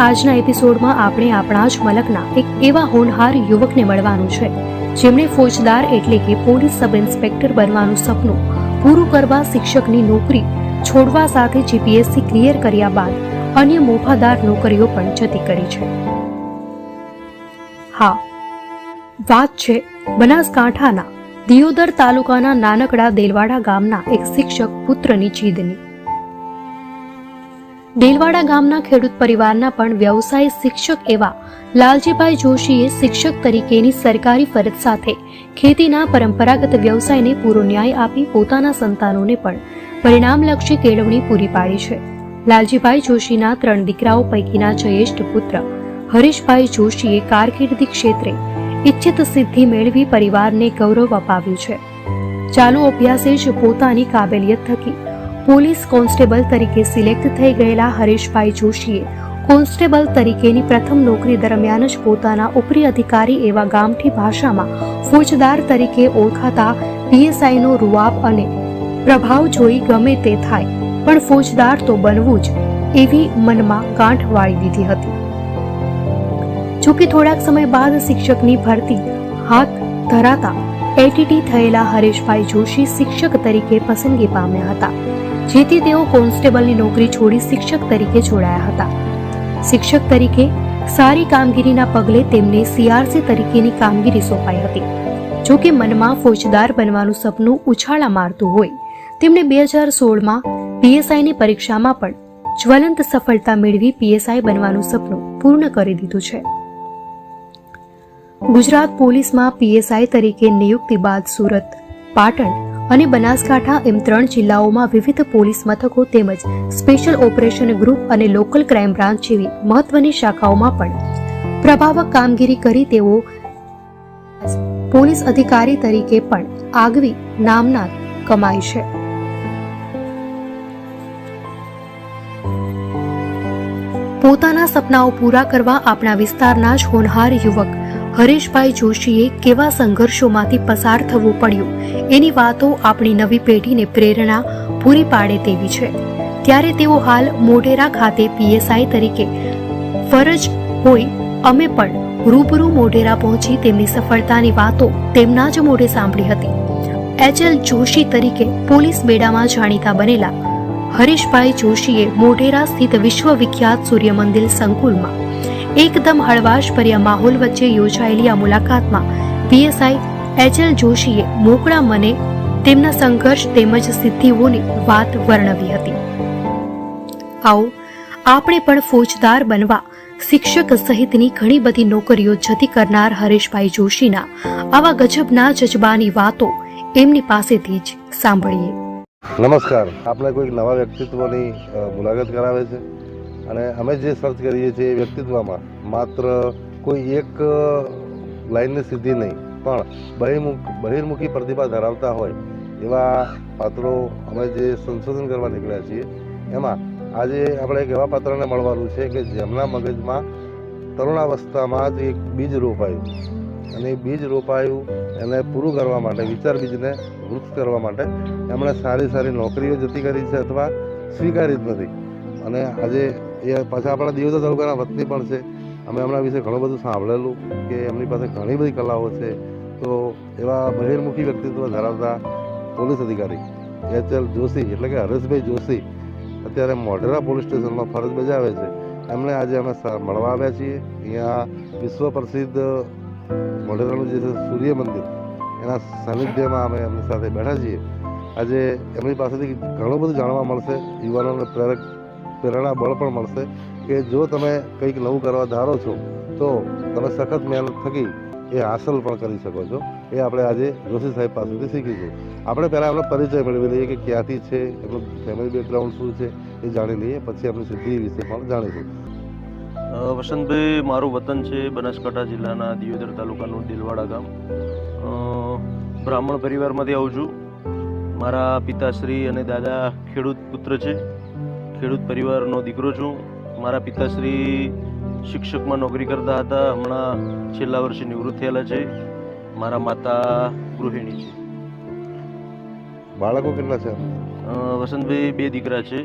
આજના એપિસોડમાં આપણે આપણા જ મલકના એક એવા હોનહાર યુવકને મળવાનું છે જેમણે ફોજદાર એટલે કે પોલીસ સબ ઇન્સ્પેક્ટર બનવાનું સપનું પૂરું કરવા શિક્ષકની નોકરી છોડવા સાથે જીપીએસસી ક્લિયર કર્યા બાદ અન્ય મોભાદાર નોકરીઓ પણ જતી કરી છે। હા, વાત છે બનાસકાંઠાના દિયોદર તાલુકાના નાનકડા દેલવાડા ગામના એક શિક્ષક પુત્રની જીદની। દેલવાડા ગામના ખેડૂત પરિવારના પણ વ્યવસાય શિક્ષક એવા લાલજીભાઈ જોશીએ શિક્ષક તરીકેની સરકારી ફરજ સાથે ખેતીના પરંપરાગત વ્યવસાયને પૂરો ન્યાય આપી પોતાના સંતાનોને પણ પરિણામલક્ષી કેળવણી પૂરી પાડી છે। લાલજીભાઈ જોશીના 3 દીકરાઓ પૈકીના જ્યેષ્ઠ પુત્ર હરીશભાઈ જોશીએ કારકિર્દી ક્ષેત્રે ઇચ્છિત સિદ્ધિ મેળવી પરિવારને ગૌરવ અપાવ્યું છે। ચાલુ અભ્યાસે જ પોતાની કાબેલિયત થકી પોલીસ કોન્સ્ટેબલ તરીકે સિલેક્ટ થઈ ગયેલા હરીશભાઈ જોશીએ કોન્સ્ટેબલ તરીકેની પ્રથમ નોકરી દરમિયાન જ પોતાના ઉપરી અધિકારી એવા ગામઠી ભાષામાં ફોજદાર તરીકે ઓળખાતા પીએસઆઈનો રૂઆબ અને પ્રભાવ જોઈ ગમે તે થાય પણ ફોજદાર તો બનવું જ એવી મનમાં ગાંઠ વાળી દીધી હતી। જોકે થોડાક સમય બાદ શિક્ષકની ભરતી હાથ ધરાતા એટીટી થયેલા હરીશભાઈ જોશી શિક્ષક તરીકે પસંદગી પામ્યા હતા, જેથી તેઓ કોન્સ્ટેબલની નોકરી છોડી શિક્ષક તરીકે જોડાયા હતા। શિક્ષક તરીકે સારી કામગીરીના પગલે તેમને સીઆરસી તરીકેની કામગીરી સોંપાઈ હતી। જોકે મનમાં ફોજદાર બનવાનું સપનું ઉછાળા મારતું હોય તેમણે 2016માં પીએસઆઈની પરીક્ષામાં પણ જ્વલંત સફળતા મેળવી પીએસઆઈ બનવાનું સપનું પૂર્ણ કરી દીધું છે। ગુજરાત પોલીસમાં પીએસઆઈ તરીકે નિયુક્તિ બાદ સુરત, પાટણ અને બનાસકાંઠા એમ 3 જિલ્લાઓમાં વિવિધ પોલીસ મથકો તેમજ સ્પેશિયલ ઓપરેશન ગ્રુપ અને લોકલ ક્રાઇમ બ્રાન્ચ જેવી મહત્વની શાખાઓમાં પણ પ્રભાવક કામગીરી કરી તેઓ પોલીસ અધિકારી તરીકે પણ આગવી નામના કમાઈ છે। પોતાના સપનાઓ પૂરા કરવા આપણા વિસ્તારના જ હોનહાર યુવક હરીશભાઈ જોશીએ કેવા સંઘર્ષોમાંથી પસાર થવું પડ્યું એની વાતો આપણી નવી પેઢીને પ્રેરણા પૂરી પાડે તેવી છે। ત્યારે તેઓ હાલ મોઢેરા ખાતે પીએસઆઈ તરીકે ફરજ હોય અમે પણ રૂબરૂ મોઢેરા પહોંચી તેમની સફળતાની વાતો તેમના જ મોઢે સાંભળી હતી। એચએલ જોશી તરીકે પોલીસ બેડામાં જાણીતા બનેલા હરીશભાઈ જોશીએ મોઢેરા સ્થિત વિશ્વવિખ્યાત સૂર્ય મંદિર સંકુલમાં એકદમ હળવાશભર્યા માહોલ વચ્ચે યોજાયેલી આ મુલાકાતમાં પીએસઆઈ એચએલ જોશીએ મોકળા મને તેમના સંઘર્ષ તેમજ સિદ્ધિઓની વાત વર્ણવી હતી। આવો આપણે પણ ફોજદાર બનવા શિક્ષક સહિતની ઘણી બધી નોકરીઓ જતી કરનાર હરીશભાઈ જોશીના આવા ગજબના જજબાની વાતો એમની પાસેથી જ સાંભળીએ। નમસ્કાર, આપણે કોઈક નવા વ્યક્તિત્વની મુલાકાત કરાવે છે અને અમે જે સર્ચ કરીએ છીએ એ વ્યક્તિત્વમાં માત્ર કોઈ એક લાઈનની સિદ્ધિ નહીં પણ બહિર્મુખી પ્રતિભા ધરાવતા હોય એવા પાત્રો અમે જે સંશોધન કરવા નીકળ્યા છીએ એમાં આજે આપણે એક એવા પાત્રને મળવાનું છે કે જેમના મગજમાં તરુણાવસ્થામાં જ એક બીજ રોપાયું અને એ બીજ રોપાયું એને પૂરું કરવા માટે વિચાર બીજને વૃક્ષ કરવા માટે એમણે સારી નોકરીઓ જતી કરી છે અથવા સ્વીકારી જ નથી અને આજે એ પાછા આપણા દિયોદર તાલુકાના વતની પણ છે। અમે એમના વિશે ઘણું બધું સાંભળેલું કે એમની પાસે ઘણી બધી કલાઓ છે। તો એવા બહિર્મુખી વ્યક્તિત્વ ધરાવતા પોલીસ અધિકારી એચએલ જોશી એટલે કે હરેશભાઈ જોશી અત્યારે મોઢેરા પોલીસ સ્ટેશનમાં ફરજ બજાવે છે। એમને આજે અમે મળવા આવ્યા છીએ। અહીંયા વિશ્વ પ્રસિદ્ધ મોઢેરાનું જે છે સૂર્ય મંદિર એના સાનિધ્યમાં અમે એમની સાથે બેઠા છીએ। આજે એમની પાસેથી ઘણું બધું જાણવા મળશે, યુવાનોને પ્રેરણા બળ પણ મળશે કે જો તમે કંઈક નવું કરવા ધારો છો તો તમે સખત મહેનત થકી એ હાંસલ પણ કરી શકો છો। એ આપણે આજે જોશી સાહેબ પાસેથી શીખીશું। આપણે પહેલાં એમનો પરિચય મેળવી લઈએ કે ક્યાંથી છે, એમનું ફેમિલી બેકગ્રાઉન્ડ શું છે એ જાણી લઈએ, પછી એમની સિદ્ધિ વિશે પણ જાણીશું। વસંતભાઈ, મારું વતન છે બનાસકાંઠા જિલ્લાના દિયોદર તાલુકાનું દેલવાડા ગામ। બ્રાહ્મણ પરિવારમાંથી આવું છું। મારા પિતાશ્રી અને દાદા ખેડૂત પુત્ર છે, ખેડૂત પરિવારનો દીકરો છું। મારા પિતાશ્રી શિક્ષકમાં નોકરી કરતા હતા, હમણાં છેલ્લા વર્ષે નિવૃત્ત થયેલા છે। મારા માતા ગૃહિણી છે। બાળકો કેટલા છે? વસંતભાઈ, 2 દીકરા છે।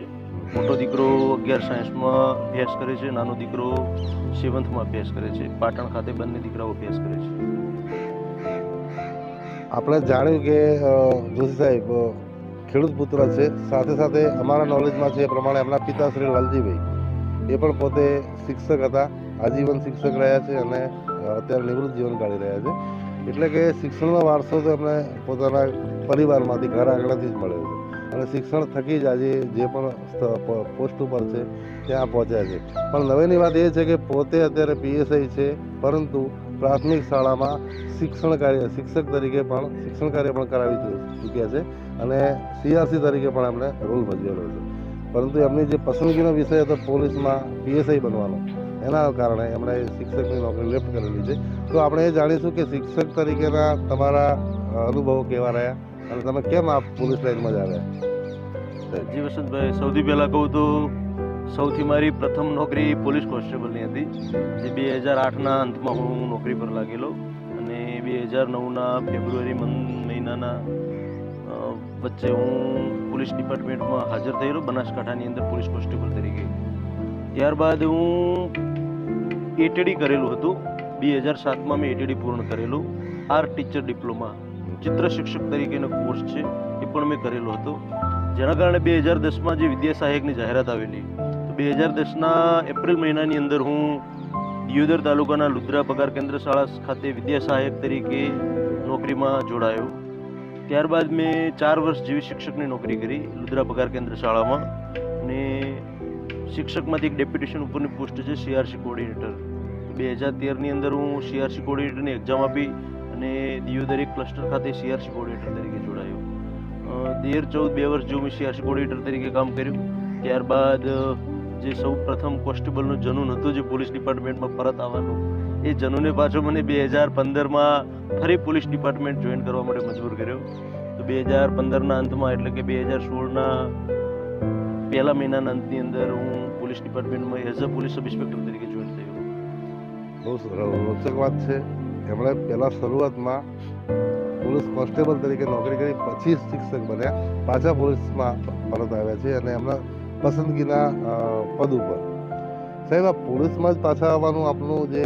મોટો દીકરો 11 સાયન્સમાં અભ્યાસ કરે છે, નાનો દીકરો 7થમાં અભ્યાસ કરે છે. પાટણ ખાતે બંને દીકરાઓ અભ્યાસ કરે છે. આપણે જાણ્યું કે જોશી સાહેબ ખેડૂત પુત્ર છે, સાથે સાથે અમારા નોલેજમાં છે એ પ્રમાણે એમના પિતા શ્રી લાલજીભાઈ એ પણ પોતે શિક્ષક હતા, આજીવન શિક્ષક રહ્યા છે અને અત્યારે નિવૃત્ત જીવન કાઢી રહ્યા છે. એટલે કે શિક્ષણનો વારસો તો એમને પોતાના પરિવારમાંથી, ઘર આંગણાથી જ મળ્યો છે અને શિક્ષણ થકી જ આજે જે પણ પોસ્ટ ઉપર છે ત્યાં પહોંચ્યા છે. પણ નવીની વાત એ છે કે પોતે અત્યારે PSI છે, પરંતુ પ્રાથમિક શાળામાં શિક્ષક તરીકે પણ શિક્ષણ કાર્ય પણ કરાવી ચૂક્યા છે અને CRC તરીકે પણ એમણે રોલ ભજવેલો છે. પરંતુ એમની જે પસંદગીનો વિષય હતો પોલીસમાં PSI બનવાનો, એના કારણે એમણે શિક્ષકની નોકરી લેફ્ટ કરેલી છે. તો આપણે એ જાણીશું કે શિક્ષક તરીકેના તમારા અનુભવો કેવા રહ્યા અને તમે કેમ આ પોલીસ લાઈનમાં જ આવ્યા? જી વસંતભાઈ, સૌથી પહેલાં કહું તો સૌથી મારી પ્રથમ નોકરી પોલીસ કોન્સ્ટેબલની હતી, જે 2008ના અંતમાં હું નોકરી પર લાગેલો અને 2009ના ફેબ્રુઆરી મહિનાના વચ્ચે હું પોલીસ ડિપાર્ટમેન્ટમાં હાજર થયેલો બનાસકાંઠાની અંદર પોલીસ કોન્સ્ટેબલ તરીકે. ત્યારબાદ હું ATD કરેલું હતું. 2007માં મેં ATD પૂર્ણ કરેલું. આર્ટ ટીચર ડિપ્લોમા, ચિત્ર શિક્ષક તરીકેનો કોર્સ છે, એ પણ મેં કરેલો હતો. જેના કારણે 2010માં જે વિદ્યા સહાયકની જાહેરાત આવેલી, તો 2010ના એપ્રિલ મહિનાની અંદર હું દિયોદર તાલુકાના લુદ્રા પગાર કેન્દ્ર શાળા ખાતે વિદ્યા સહાયક તરીકે નોકરીમાં જોડાયો. ત્યારબાદ મેં 4 વર્ષ જેવી શિક્ષકની નોકરી કરી લુદ્રા પગાર કેન્દ્ર શાળામાં અને શિક્ષકમાંથી એક ડેપ્યુટેશન ઉપરની પોસ્ટ છે CRC કોઓર્ડિનેટર. 2013ની અંદર હું CRC કોઓર્ડિનેટરની એક્ઝામ આપી અને દિયોદર એક ક્લસ્ટર ખાતે CRC કોઓર્ડિનેટર તરીકે જોડાયો. 13-14 વર્ષ જેવું મેં CRC કોઓર્ડિનેટર તરીકે કામ કર્યું. ત્યારબાદ જે સૌ પ્રથમ કોન્સ્ટેબલનું જનૂન હતું જે પોલીસ ડિપાર્ટમેન્ટમાં પરત આવવાનું, એ જનૂને પાછો મને 2015માં ફરી પોલીસ ડિપાર્ટમેન્ટ જોઈન કરવા માટે મજબૂર કર્યો. તો 2015ના અંતમાં એટલે કે 2016ના પહેલા મહિનાના અંતની અંદર હું પોલીસ ડિપાર્ટમેન્ટમાં as a police sub inspector તરીકે જોઈન થયો. બહુ રોચક વાત છે. એમણે પહેલાં શરૂઆતમાં પોલીસ કોન્સ્ટેબલ તરીકે નોકરી કરી, પછી શિક્ષક બન્યા, પાછા પોલીસમાં પરત આવ્યા છે અને એમના પસંદગીના પદ ઉપર. સાહેબ, આ પોલીસમાં જ પાછા આવવાનું આપનું જે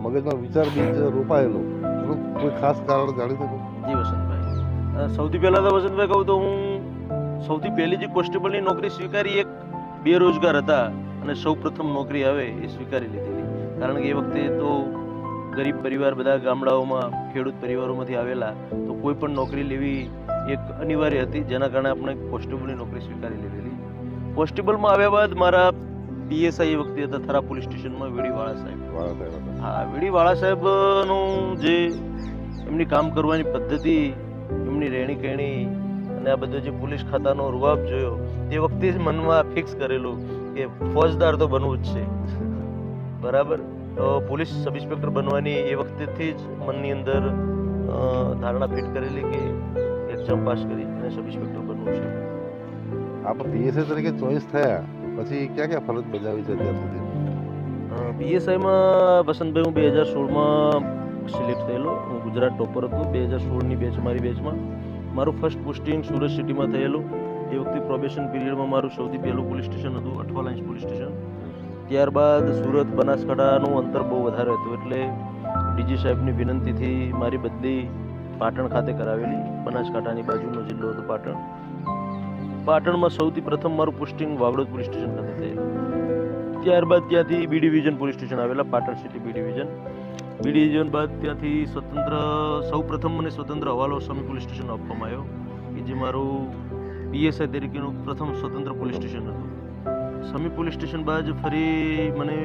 મગજમાં વિચાર બીજ રોપાયેલો, એનું કોઈ ખાસ કારણ જાણી શકું? જી વસંતભાઈ, સૌથી પહેલાં તો વસંતભાઈ કહું તો હું સૌથી પહેલી જે કોન્સ્ટેબલની નોકરી સ્વીકારી એક બેરોજગાર હતા અને સૌ પ્રથમ નોકરી આવે એ સ્વીકારી લીધેલી. કારણ કે એ વખતે તો ગરીબ પરિવાર, બધા ગામડાઓમાં ખેડૂત પરિવારોમાંથી આવેલા, તો કોઈ પણ નોકરી લેવી એક અનિવાર્ય હતી, જેના કારણે આપણે કોન્સ્ટેબલની નોકરી સ્વીકારી લીધેલી. કોન્સ્ટેબલમાં આવ્યા બાદ મારા PSI એ વખતે હતા થરા પોલીસ સ્ટેશનમાં વેડીવાળા સાહેબ. હા, વેડીવાળા સાહેબનું જે એમની કામ કરવાની પદ્ધતિ, એમની રહેણી કહેણી અને આ બધો જે પોલીસ ખાતાનો રૂઆબ જોયો, તે વખતે જ મનમાં ફિક્સ કરેલું કે ફોજદાર તો બનવું જ છે. બરાબર. તો પોલીસ સબ ઇન્સ્પેક્ટર બનવાની એ વખતેથી જ મનની અંદર ધારણા ફિટ કરેલી કે એક્ઝામ પાસ કરી અને સબ ઇન્સ્પેક્ટર બનવું છે. આપ PSI તરીકે ચોઈસ થયા પછી ક્યાં ક્યાં ફરજ બજાવી છે અત્યાર સુધી? PSIમાં વસંતભાઈ હું 2016માં સિલેક્ટ થયેલો. હું ગુજરાત ટોપર હતો 2016ની બેચ, મારી બેચમાં. મારું ફર્સ્ટ પોસ્ટિંગ સુરત સિટીમાં થયેલું. એ વખતે પ્રોબેશન પીરિયડમાં મારું સૌથી પહેલું પોલીસ સ્ટેશન હતું અઠવા લાઇન્સ પોલીસ સ્ટેશન. ત્યારબાદ સુરત, બનાસકાંઠાનું અંતર બહુ વધારે હતું, એટલે DG સાહેબની વિનંતીથી મારી બદલી પાટણ ખાતે કરાવેલી. બનાસકાંઠાની બાજુનો જિલ્લો હતો પાટણ. પાટણમાં સૌથી પ્રથમ મારું પોસ્ટિંગ વાગડોદ પોલીસ સ્ટેશન ખાતે થયેલું. ત્યારબાદ ત્યાંથી B ડિવિઝન પોલીસ સ્ટેશન આવેલા, Patan city B division. B division બાદ ત્યાંથી સૌ પ્રથમ મને સ્વતંત્ર હવાલો સમી પોલીસ સ્ટેશન આપવામાં આવ્યો, કે જે મારું PSI તરીકેનું પ્રથમ સ્વતંત્ર પોલીસ સ્ટેશન હતું. સમી પોલીસ સ્ટેશન બાદ ફરી મને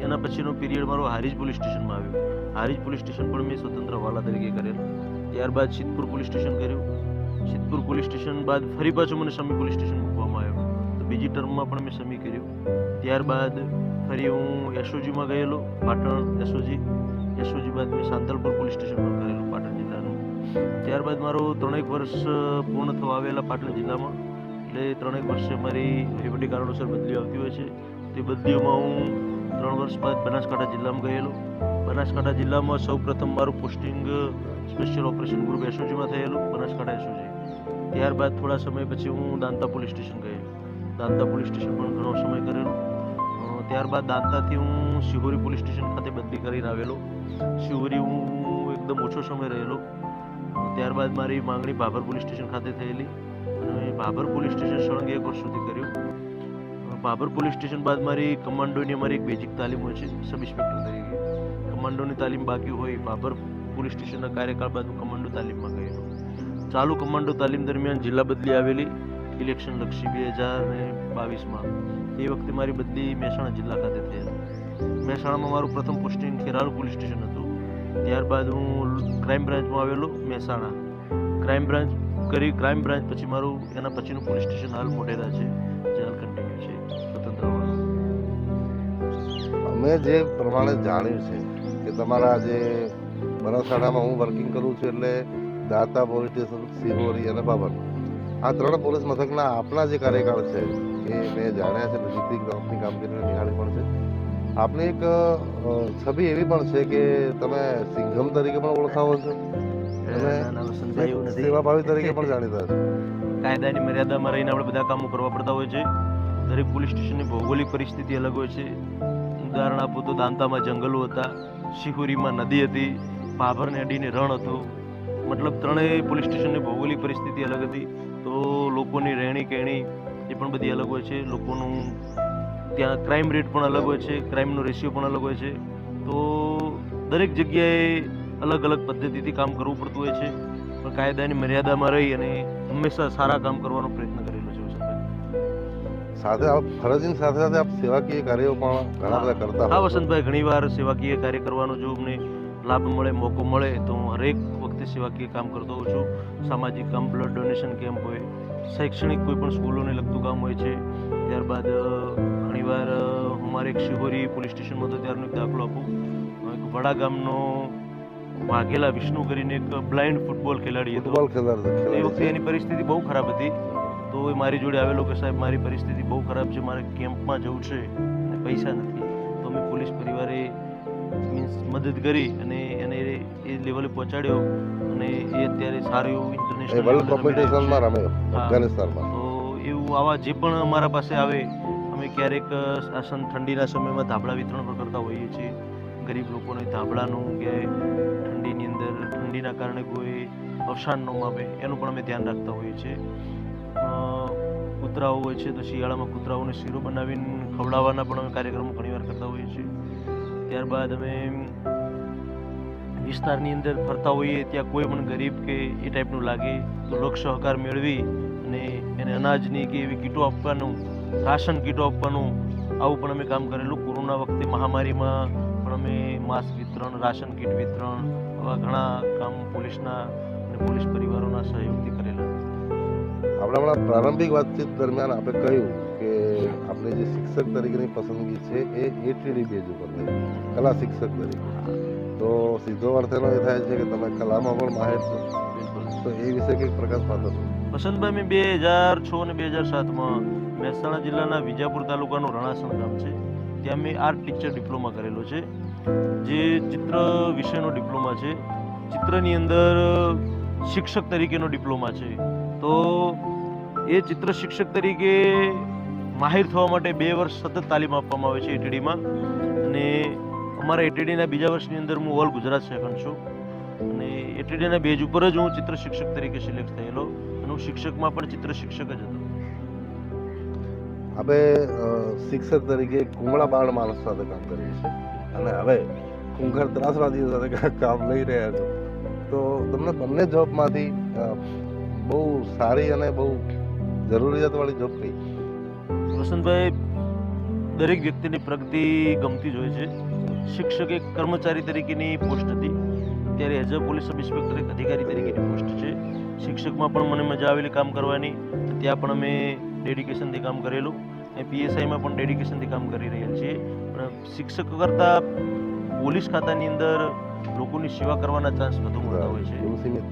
એના પછીનો પીરિયડ મારો હારીજ પોલીસ સ્ટેશનમાં આવ્યો. હારીજ પોલીસ સ્ટેશન પણ મેં સ્વતંત્ર હવાલા તરીકે કરેલું. ત્યારબાદ સિદ્ધપુર પોલીસ સ્ટેશન કર્યું. સિદ્ધપુર પોલીસ સ્ટેશન બાદ ફરી પાછું મને સમી પોલીસ સ્ટેશન મૂકવામાં આવ્યો, તો બીજી ટર્મમાં પણ મેં સમી કર્યું. ત્યારબાદ ફરી હું SOGમાં ગયેલો, પાટણ SOG બાદ મેં સાંતલપુર પોલીસ સ્ટેશન પણ કરેલું પાટણ જિલ્લાનું. ત્યારબાદ મારો 3 વર્ષ પૂર્ણ થવા આવેલા પાટણ જિલ્લામાં, એટલે 3 વર્ષે મારી વહીવટી કારણોસર બદલીઓ આવતી હોય છે. તે બદલીઓમાં હું 3 વર્ષ બાદ બનાસકાંઠા જિલ્લામાં ગયેલો. બનાસકાંઠા જિલ્લામાં સૌ પ્રથમ મારું પોસ્ટિંગ સ્પેશિયલ ઓપરેશન ગ્રુપ SOGમાં થયેલું, બનાસકાંઠા SOG. ત્યારબાદ થોડા સમય પછી હું દાંતા પોલીસ સ્ટેશન ગયેલો. દાંતા પોલીસ સ્ટેશન પણ ઘણો સમય કરેલો. ત્યારબાદ દાંતાથી હું શિહોરી પોલીસ સ્ટેશન ખાતે બદલી કરીને આવેલો. શિહોરી હું એકદમ ઓછો સમય રહેલો. ત્યારબાદ મારી માંગણી ભાભર પોલીસ સ્ટેશન ખાતે થયેલી અને ભાભર પોલીસ સ્ટેશન સળંગ 1 વર્ષ સુધી કર્યું. ભાભર પોલીસ સ્ટેશન બાદ મારી કમાન્ડોની અમારી એક બેઝિક તાલીમ હોય છે સબ ઇન્સ્પેક્ટર તરીકે. કમાન્ડોની તાલીમ બાકી હોય ભાભર પોલીસ સ્ટેશનના કાર્યકાળ બાદ હું કમાન્ડો તાલીમમાં ગયેલો. ચાલુ કમાન્ડો તાલીમ દરમિયાન જિલ્લા બદલી આવેલી ઇલેક્શન લક્ષી 2022માં. એ વખતે મારી બદલી મહેસાણા જિલ્લા ખાતે થયેલી. મહેસાણામાં મારું પ્રથમ પોસ્ટિંગ ખેરાલુ પોલીસ સ્ટેશન હતું. ત્યારબાદ હું ક્રાઇમ બ્રાન્ચમાં આવેલો મહેસાણા. ક્રાઇમ બ્રાન્ચ કરી ક્રાઇમ બ્રાન્ચ પછી મારું એના પછીનું પોલીસ સ્ટેશન હાલ મોઢેરા છે, જે હાલ કન્ટિન્યુ છે સ્વતંત્ર હોવાનું. અમે જે પ્રમાણે જાણ્યું છે કે તમારા જે બનાસકાંઠામાં હું વર્કિંગ કરું છું એટલે દાંતા પોલીસ સ્ટેશન, શિહોરી અને ભાભર, આ 3 પોલીસ મથકના આપના જે કાર્યકાળ છે એ મેં જાણ્યા છે, નજીકથી આપની કામગીરીને નિહાળી પણ છે. આપની એક છબી એવી પણ છે કે તમે સિંઘમ તરીકે પણ ઓળખાવો છો અને સેવાભાવી તરીકે પણ જાણીતા છો. કાયદાની મર્યાદામાં રહીને આપણે બધા કામો કરવા પડતા હોય છે. દરેક પોલીસ સ્ટેશનની ભૌગોલિક પરિસ્થિતિ અલગ હોય છે. ઉદાહરણ આપું તો દાંતામાં જંગલો હતા, શિહોરીમાં નદી હતી, ભાભરને અડીને રણ હતું. મતલબ 3 પોલીસ સ્ટેશનની ભૌગોલિક પરિસ્થિતિ અલગ હતી. તો લોકોની રહેણી કહેણી એ પણ બધી અલગ હોય છે. લોકોનું ત્યાં ક્રાઇમ રેટ પણ અલગ હોય છે, ક્રાઇમનો રેશિયો પણ અલગ હોય છે. તો દરેક જગ્યાએ અલગ અલગ પદ્ધતિથી કામ કરવું પડતું હોય છે. પણ કાયદાની મર્યાદામાં રહી અને હંમેશા સારા કામ કરવાનો પ્રયત્ન કરેલો છે વસંતભાઈ. સાથે આપ ફરજની સાથે સાથે આપ સેવાકીય કાર્યો પણ ઘણા બધા કરતા હા હોય છો. વસંતભાઈ, ઘણીવાર સેવાકીય કાર્ય કરવાનો જો અમને લાભ મળે, મોકો મળે તો હું હરેક વખતે સેવાકીય કામ કરતો હોઉં છું. સામાજિક કામ, બ્લડ ડોનેશન કેમ્પ હોય, શૈક્ષણિક કોઈ પણ સ્કૂલોને લગતું કામ હોય છે. ત્યારબાદ ઘણીવાર અમારે એક શિહોરી પોલીસ સ્ટેશનમાં હતો ત્યારનો એક દાખલો આપું. એક વડા ગામનો વાઘેલા વિષ્ણુ કરીને એક બ્લાઇન્ડ ફૂટબોલ ખેલાડી હતો. ફૂટબોલ એ ખેલાડી વખતે એની પરિસ્થિતિ બહુ ખરાબ હતી. તો એ મારી જોડે આવેલો કે સાહેબ મારી પરિસ્થિતિ બહુ ખરાબ છે, મારે કેમ્પમાં જવું છે અને પૈસા નથી. તો અમે પોલીસ પરિવારે મીન્સ મદદ કરી અને એને એ લેવલે પહોંચાડ્યો અને એ અત્યારે સારું એવું ઇન્ટરનેશનલ વર્લ્ડ કોમ્પિટિશનમાં રમ્યો અફઘાનિસ્તાનમાં. તો એવું આવા જે પણ અમારા પાસે આવે, અમે ક્યારેક ઠંડીના સમયમાં ધાબળા વિતરણ પણ કરતા હોઈએ છીએ. ગરીબ લોકોને ધાબળાનું કે ઠંડીની અંદર ઠંડીના કારણે કોઈ અવસાન ન પામે એનું પણ અમે ધ્યાન રાખતા હોઈએ છીએ. કૂતરાઓ હોય છે તો શિયાળામાં કૂતરાઓને શીરો બનાવીને ખવડાવવાના પણ અમે કાર્યક્રમો ઘણીવાર કરતા હોઈએ છીએ. ત્યારબાદ અમે વિસ્તારની અંદર ફરતા હોઈએ, ત્યાં કોઈ પણ ગરીબ કે એ ટાઈપનું લાગે તો લોક સહકાર મેળવી અને એને અનાજની કે એવી કીટો આપવાનું, રાશન કીટો આપવાનું, આવું પણ અમે કામ કરેલું. કોરોના વખતે મહામારીમાં પણ અમે માસ્ક વિતરણ, રાશન કીટ વિતરણ, આવા ઘણા કામ પોલીસના અને પોલીસ પરિવારોના સહયોગથી કરેલા. આપણે હમણાં પ્રારંભિક વાતચીત દરમિયાન આપણે કહ્યું કે આપણે જે શિક્ષક તરીકેની પસંદગી છે એ એટીડી બેઝ ઉપર થઈ, કલા શિક્ષક તરીકે. તો સીધો અર્થ એનો એ થાય છે કે તમે કલામાં પણ માહિર છો. તો એ વિશે કંઈક પ્રકાશ પાથરો. વસંતભાઈ, મેં 2006 અને 2007માં મહેસાણા જિલ્લાના વિજાપુર તાલુકાનું રણાસણ ગામ છે, ત્યાં મેં આર્ટ ટીચર ડિપ્લોમા કરેલો છે, જે ચિત્ર વિષયનો ડિપ્લોમા છે. ચિત્રની અંદર શિક્ષક તરીકેનો ડિપ્લોમા છે. તો એ ચિત્ર શિક્ષક તરીકે માહિર થવા માટે 2 વર્ષ સતત તાલીમ આપવામાં આવે છે એટીડીમાં. અને અમારા એટીડીના બીજા વર્ષની અંદર હું ઓલ ગુજરાત સેકન્ડ છું અને એટીડીના બેઝ ઉપર જ હું ચિત્ર શિક્ષક તરીકે સિલેક્ટ થયેલો અને હું શિક્ષકમાં પણ ચિત્ર શિક્ષક જ હતો. આપણે શિક્ષક તરીકે કુમળા બાળ માણસ સાથે કામ કરીએ છીએ અને હવે ખૂંખાર ત્રાસવાદીઓ સાથે કામ લઈ રહ્યા છો. તો તમને બંને જોબમાંથી બહુ સારી અને બહુ જરૂરિયાતવાળી જોબ કઈ? વસંતભાઈ, દરેક વ્યક્તિની પ્રગતિ ગમતી જ હોય છે. શિક્ષક એક કર્મચારી તરીકેની પોસ્ટ હતી, અત્યારે as a police sub inspector એક અધિકારી તરીકેની પોસ્ટ છે. શિક્ષકમાં પણ મને મજા આવેલી કામ કરવાની, ત્યાં પણ અમે ડેડિકેશનથી કામ કરેલું અને પીએસઆઈમાં પણ ડેડિકેશનથી કામ કરી રહ્યા છીએ. પણ શિક્ષક કરતાં પોલીસ ખાતાની અંદર લોકોની સેવા કરવાના ચાન્સ વધુ મળતા હોય છે.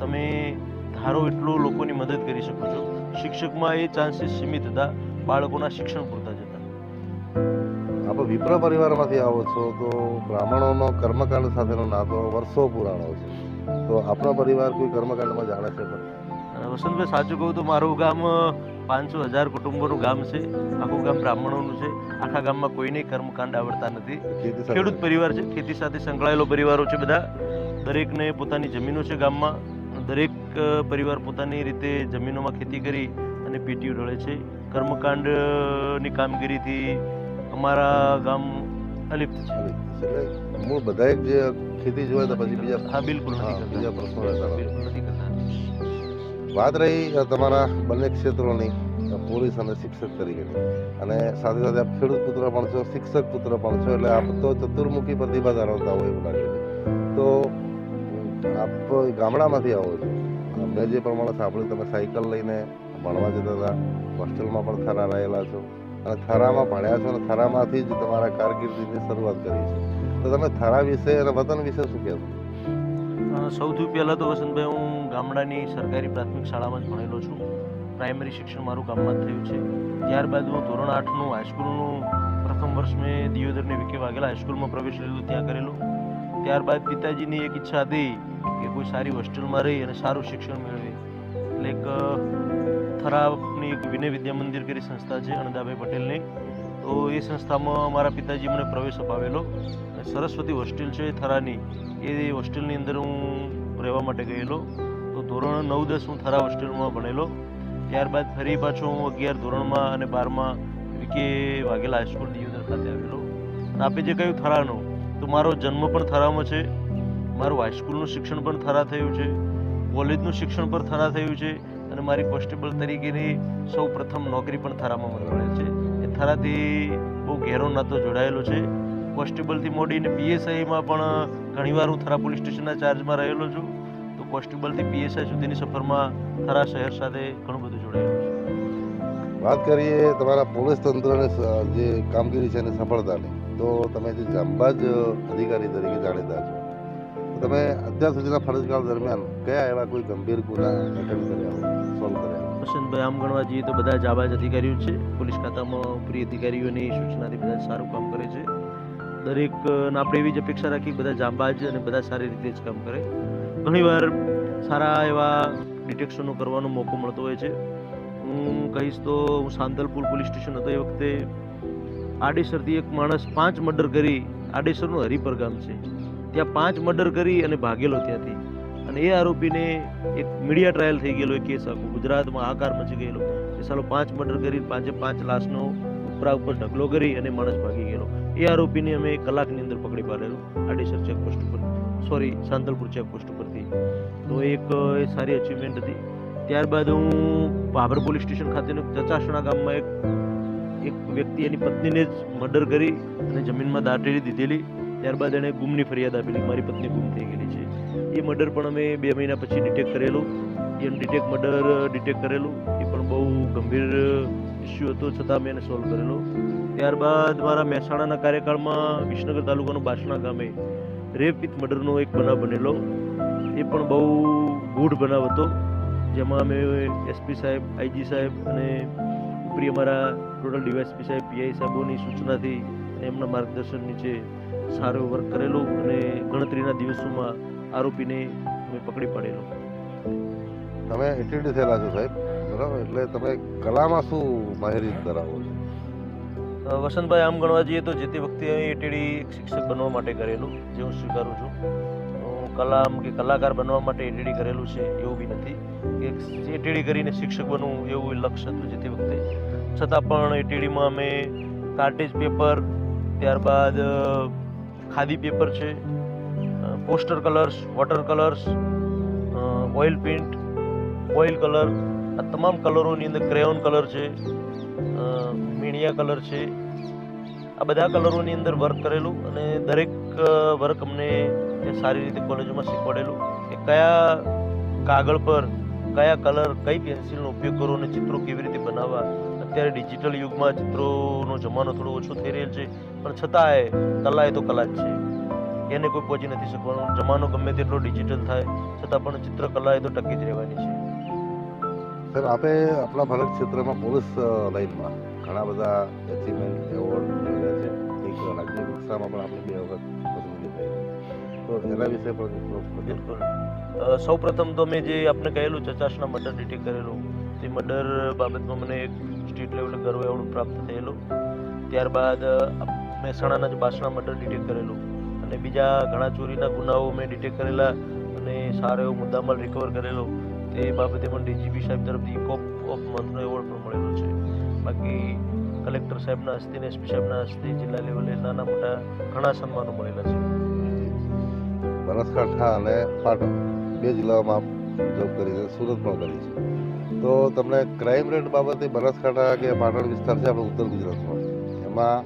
તમે ધારો એટલું લોકોની મદદ કરી શકો છો. શિક્ષકમાં એ ચાન્સીસ સીમિત હતા, બાળકોના શિક્ષણ પૂરતા જ હતા. આપણે વિપ્ર પરિવારમાંથી આવો છો તો બ્રાહ્મણોનો કર્મકાંડ સાથેનો નાતો વર્ષો પુરાણો છે. તો આપણા પરિવાર કોઈ કર્મકાંડમાં જાણે છે? અને વસંતભાઈ સાચું કહું તો મારું ગામ 500,000 કુટુંબોનું ગામ છે. આખું ગામ બ્રાહ્મણોનું છે. આખા ગામમાં કોઈને કર્મકાંડ આવડતા નથી. ખેતી સાથે ખેડૂત પરિવાર છે. ખેતી સાથે સંકળાયેલો પરિવારો છે બધા. દરેકને પોતાની જમીનો છે ગામમાં. દરેક પરિવાર પોતાની રીતે જમીનોમાં ખેતી કરી અને પેટીઓ ઢળે છે. કર્મકાંડની કામગીરીથી અમારા ગામ અલિપ્ત છે. એટલે મૂળ બધા એક જે ખેતી જોવે તો પછી બીજા હા, બિલકુલ નથી હા, કરતા. બીજા પ્રશ્નો રહેતા નથી. બિલકુલ નથી કરતા. વાત રહી તમારા બંને ક્ષેત્રોની, પોલીસ અને શિક્ષક તરીકેની, અને સાથે સાથે આપ ખેડૂત પુત્ર પણ છો, શિક્ષક પુત્ર પણ છો, એટલે આપ તો ચતુર્મુખી પ્રતિભા ધરાવતા હોય એવું લાગે છે. તો આપ ગામડામાંથી આવો છો. મેં જે પ્રમાણે સાંભળ્યું, તમે સાયકલ લઈને ભણવા જતા હતા, હોસ્ટેલમાં પણ થરા રહેલા છો, અને થરામાં ભણ્યા છો, અને થરામાંથી જ તમારા કારકિર્દીની શરૂઆત કરી છે. તો તમે થરા વિશે અને વતન વિશે શું કહેશો? સૌથી પહેલાં તો વસંતભાઈ, હું ગામડાની સરકારી પ્રાથમિક શાળામાં જ ભણેલો છું. પ્રાઇમરી શિક્ષણ મારું ગામમાં જ થયું છે. ત્યારબાદ હું ધોરણ 8નું હાઈસ્કૂલનું પ્રથમ વર્ષ મેં દિયોદરની વિકે વાઘેલા હાઈસ્કૂલમાં પ્રવેશ લીધો, ત્યાં કરેલો. ત્યારબાદ પિતાજીની એક ઈચ્છા હતી કે કોઈ સારી હોસ્ટેલમાં રહી અને સારું શિક્ષણ મેળવે, એટલે એક થરાની એક વિનય વિદ્યા મંદિર કરી સંસ્થા છે અનંદાભાઈ પટેલની. તો એ સંસ્થામાં મારા પિતાજી મને પ્રવેશ અપાવેલો. સરસ્વતી હોસ્ટેલ છે થરાની, એ હોસ્ટેલની અંદર હું રહેવા માટે ગયેલો. તો ધોરણ 9-10 હું થરા હોસ્ટેલમાં ભણેલો. ત્યારબાદ ફરી પાછો હું 11 ધોરણમાં અને 12માં વિકે વાઘેલા હાઈસ્કૂલ દિયોદર ખાતે આવેલો. આપે જે કહ્યું થરાનો, તો મારો જન્મ પણ થરામાં છે, મારું હાઈસ્કૂલનું શિક્ષણ પણ થરા થયું છે, કોલેજનું શિક્ષણ પણ થરા થયું છે, અને મારી કોન્સ્ટેબલ તરીકેની સૌ પ્રથમ નોકરી પણ થરામાં મને મળે છે. એ થરાથી બહુ ઘેરો નાતો જોડાયેલો છે. કોન્સ્ટેબલથી મોડીને પીએસઆઈમાં પણ ઘણીવાર હું થરા પોલીસ સ્ટેશનના ચાર્જમાં રહેલો છું. તો કોન્સ્ટેબલથી પીએસઆઈ સુધીની સફરમાં થરા શહેર સાથે ઘણું બધું જોડાયેલું છે. વાત કરીએ તમારા પોલીસ તંત્રની જે કામગીરી છે એની સફળતાની, તો તમે જે જાંબાજ અધિકારી તરીકે જાણીતા છો, તો તમે અત્યાર સુધીના ફરજકાળ દરમિયાન કયા એવા કોઈ ગંભીર ગુના એટેન્ડ કર્યા હોય, સોલ્વ કર્યા? વસંતભાઈ, આમ ગણવા જઈએ તો બધા જાબાજ અધિકારીઓ છે. પોલીસ ખાતામાં ઉપરી અધિકારીઓની સૂચનાથી બધા સારું કામ કરે છે. દરેક આપણે એવી જ અપેક્ષા રાખી બધા જાંબાજ અને બધા સારી રીતે જ કામ કરે. ઘણીવાર સારા એવા ડિટેક્શનો કરવાનો મોકો મળતો હોય છે. હું કહીશ તો હું સાંતલપુર પોલીસ સ્ટેશન હતો એ વખતે આડેસરથી એક માણસ 5 મર્ડર કરી, આડેસરનું હરિપર ગામ છે, ત્યાં 5 મર્ડર કરી અને ભાગેલો ત્યાંથી. અને એ આરોપીને એક મીડિયા ટ્રાયલ થઈ ગયેલો, એ કેસ આખો ગુજરાતમાં આકાર મચી ગયેલો. એ સાલો 5 મર્ડર કરી 5 લાશનો ઉપરા ઉપર ઢગલો કરી અને માણસ ભાગી ગયેલો. એ આરોપીને અમે કલાકની અંદર પકડી પાડેલો આડેસર ચેકપોસ્ટ ઉપર, સાંતલપુર ચેકપોસ્ટ ઉપરથી. તો એક એ સારી અચીવમેન્ટ હતી. ત્યારબાદ હું ભાભર પોલીસ સ્ટેશન ખાતેનું ચચાસણા ગામમાં એક વ્યક્તિ એની પત્નીને જ મર્ડર કરી અને જમીનમાં દાટેલી દીધેલી. ત્યારબાદ એણે ગુમની ફરિયાદ આપેલી, મારી પત્ની ગુમ થઈ ગયેલી છે. એ મર્ડર પણ અમે 2 મહિના પછી ડિટેક્ટ કરેલું. એ અનડિટેક્ટ મર્ડર ડિટેક્ટ કરેલું. એ પણ બહુ ગંભીર ઇસ્યુ હતો, છતાં મેં એને સોલ્વ કરેલો. ત્યારબાદ મારા મહેસાણાના કાર્યકાળમાં વિસનગર તાલુકાનું બાસણા ગામે રેપ વિથ મર્ડરનો એક બનાવ બનેલો. એ પણ બહુ ગૂઢ બનાવ હતો, જેમાં અમે એસપી સાહેબ, આઈજી સાહેબ અને ઉપરી અમારા ટોટલ ડીવાયએસપી સાહેબ, પીઆઈ સાહેબોની સૂચનાથી એમના માર્ગદર્શન નીચે સારું વર્ક કરેલું અને ગણતરીના દિવસોમાં આરોપીને અમે પકડી પાડેલો. તમે એટીડી થયેલા છો સાહેબ, બરાબર? એટલે તમે કલામાં શું માહિરી ધરાવો છો? વસંતભાઈ, આમ ગણવા જઈએ તો જે તે વખતે એટીડી શિક્ષક બનવા માટે કરેલું, જે હું સ્વીકારું છું. કલા કે કલાકાર બનવા માટે એટીડી કરેલું છે એવું બી નથી કે એટીડી કરીને શિક્ષક બનવું એવું લક્ષ્ય હતું જે તે વખતે. છતાં પણ એટીડીમાં અમે કાર્ટેજ પેપર, ત્યારબાદ ખાદી પેપર છે, poster colours, water colours, oil paint, oil colour, આ તમામ કલરોની અંદર ક્રેયોન કલર છે, મીણિયા કલર છે, આ બધા કલરોની અંદર વર્ક કરેલું. અને દરેક વર્ક અમને સારી રીતે કોલેજોમાં શીખવાડેલું કે કયા કાગળ પર કયા કલર, કઈ પેન્સિલનો ઉપયોગ કરવો અને ચિત્રો કેવી રીતે બનાવવા. અત્યારે ડિજિટલ યુગમાં ચિત્રોનો જમાનો થોડો ઓછો થઈ રહેલ છે, પણ છતાંય કલા એ તો કલા જ છે, એને કોઈ પહોંચી નથી શકવાનું. જમાનો ગમે તેટલો ડિજિટલ થાય છતાં પણ ચિત્રકલા એ તો ટકી જ રહેવાની છે. સાહેબ, આપે આપણા ફરજ ક્ષેત્રમાં પોલીસ લાઇનમાં ઘણા બધા એચિવમેન્ટ એવોર્ડ મેળવ્યા છે. એક રાજ્ય કક્ષામાં પણ આપણે 2 વખત પસંદગી થઈ. તો એના વિશે પણ થોડુંક કહો. બિલકુલ. સૌ પ્રથમ તો મેં જે આપને કહેલું ચચાસના મર્ડર ડિટેક્ટ કરેલું તે મર્ડર બાબતમાં મને એક સ્ટેટ લેવલે ગર્વ એવોર્ડ પ્રાપ્ત થયેલું. ત્યારબાદ મહેસાણાના જ બાસણા મર્ડર ડિટેક્ટ કરેલું અને બીજા ઘણા ચોરીના ગુનાઓ મેં ડિટેક્ટ કરેલા અને સારો એવો મુદ્દામાલ રિકવર કરેલો. તે બાબતે પણ ડીજીપી સાહેબ તરફથી કોપ ઓફ મંથનો એવોર્ડ પણ મળેલો છે. બાકી કલેક્ટર સાહેબના હસ્તે અને એસપી સાહેબના હસ્તે જિલ્લા લેવલે નાના મોટા ઘણા સન્માનો મળેલા છે. બનાસકાંઠા અને પાટણ બે જિલ્લાઓમાં જોબ કરી છે, સુરત પણ કરી છે. તો તમને ક્રાઇમ રેટ બાબતે બનાસકાંઠા કે પાટણ વિસ્તાર છે આપણે ઉત્તર ગુજરાતમાં, એમાં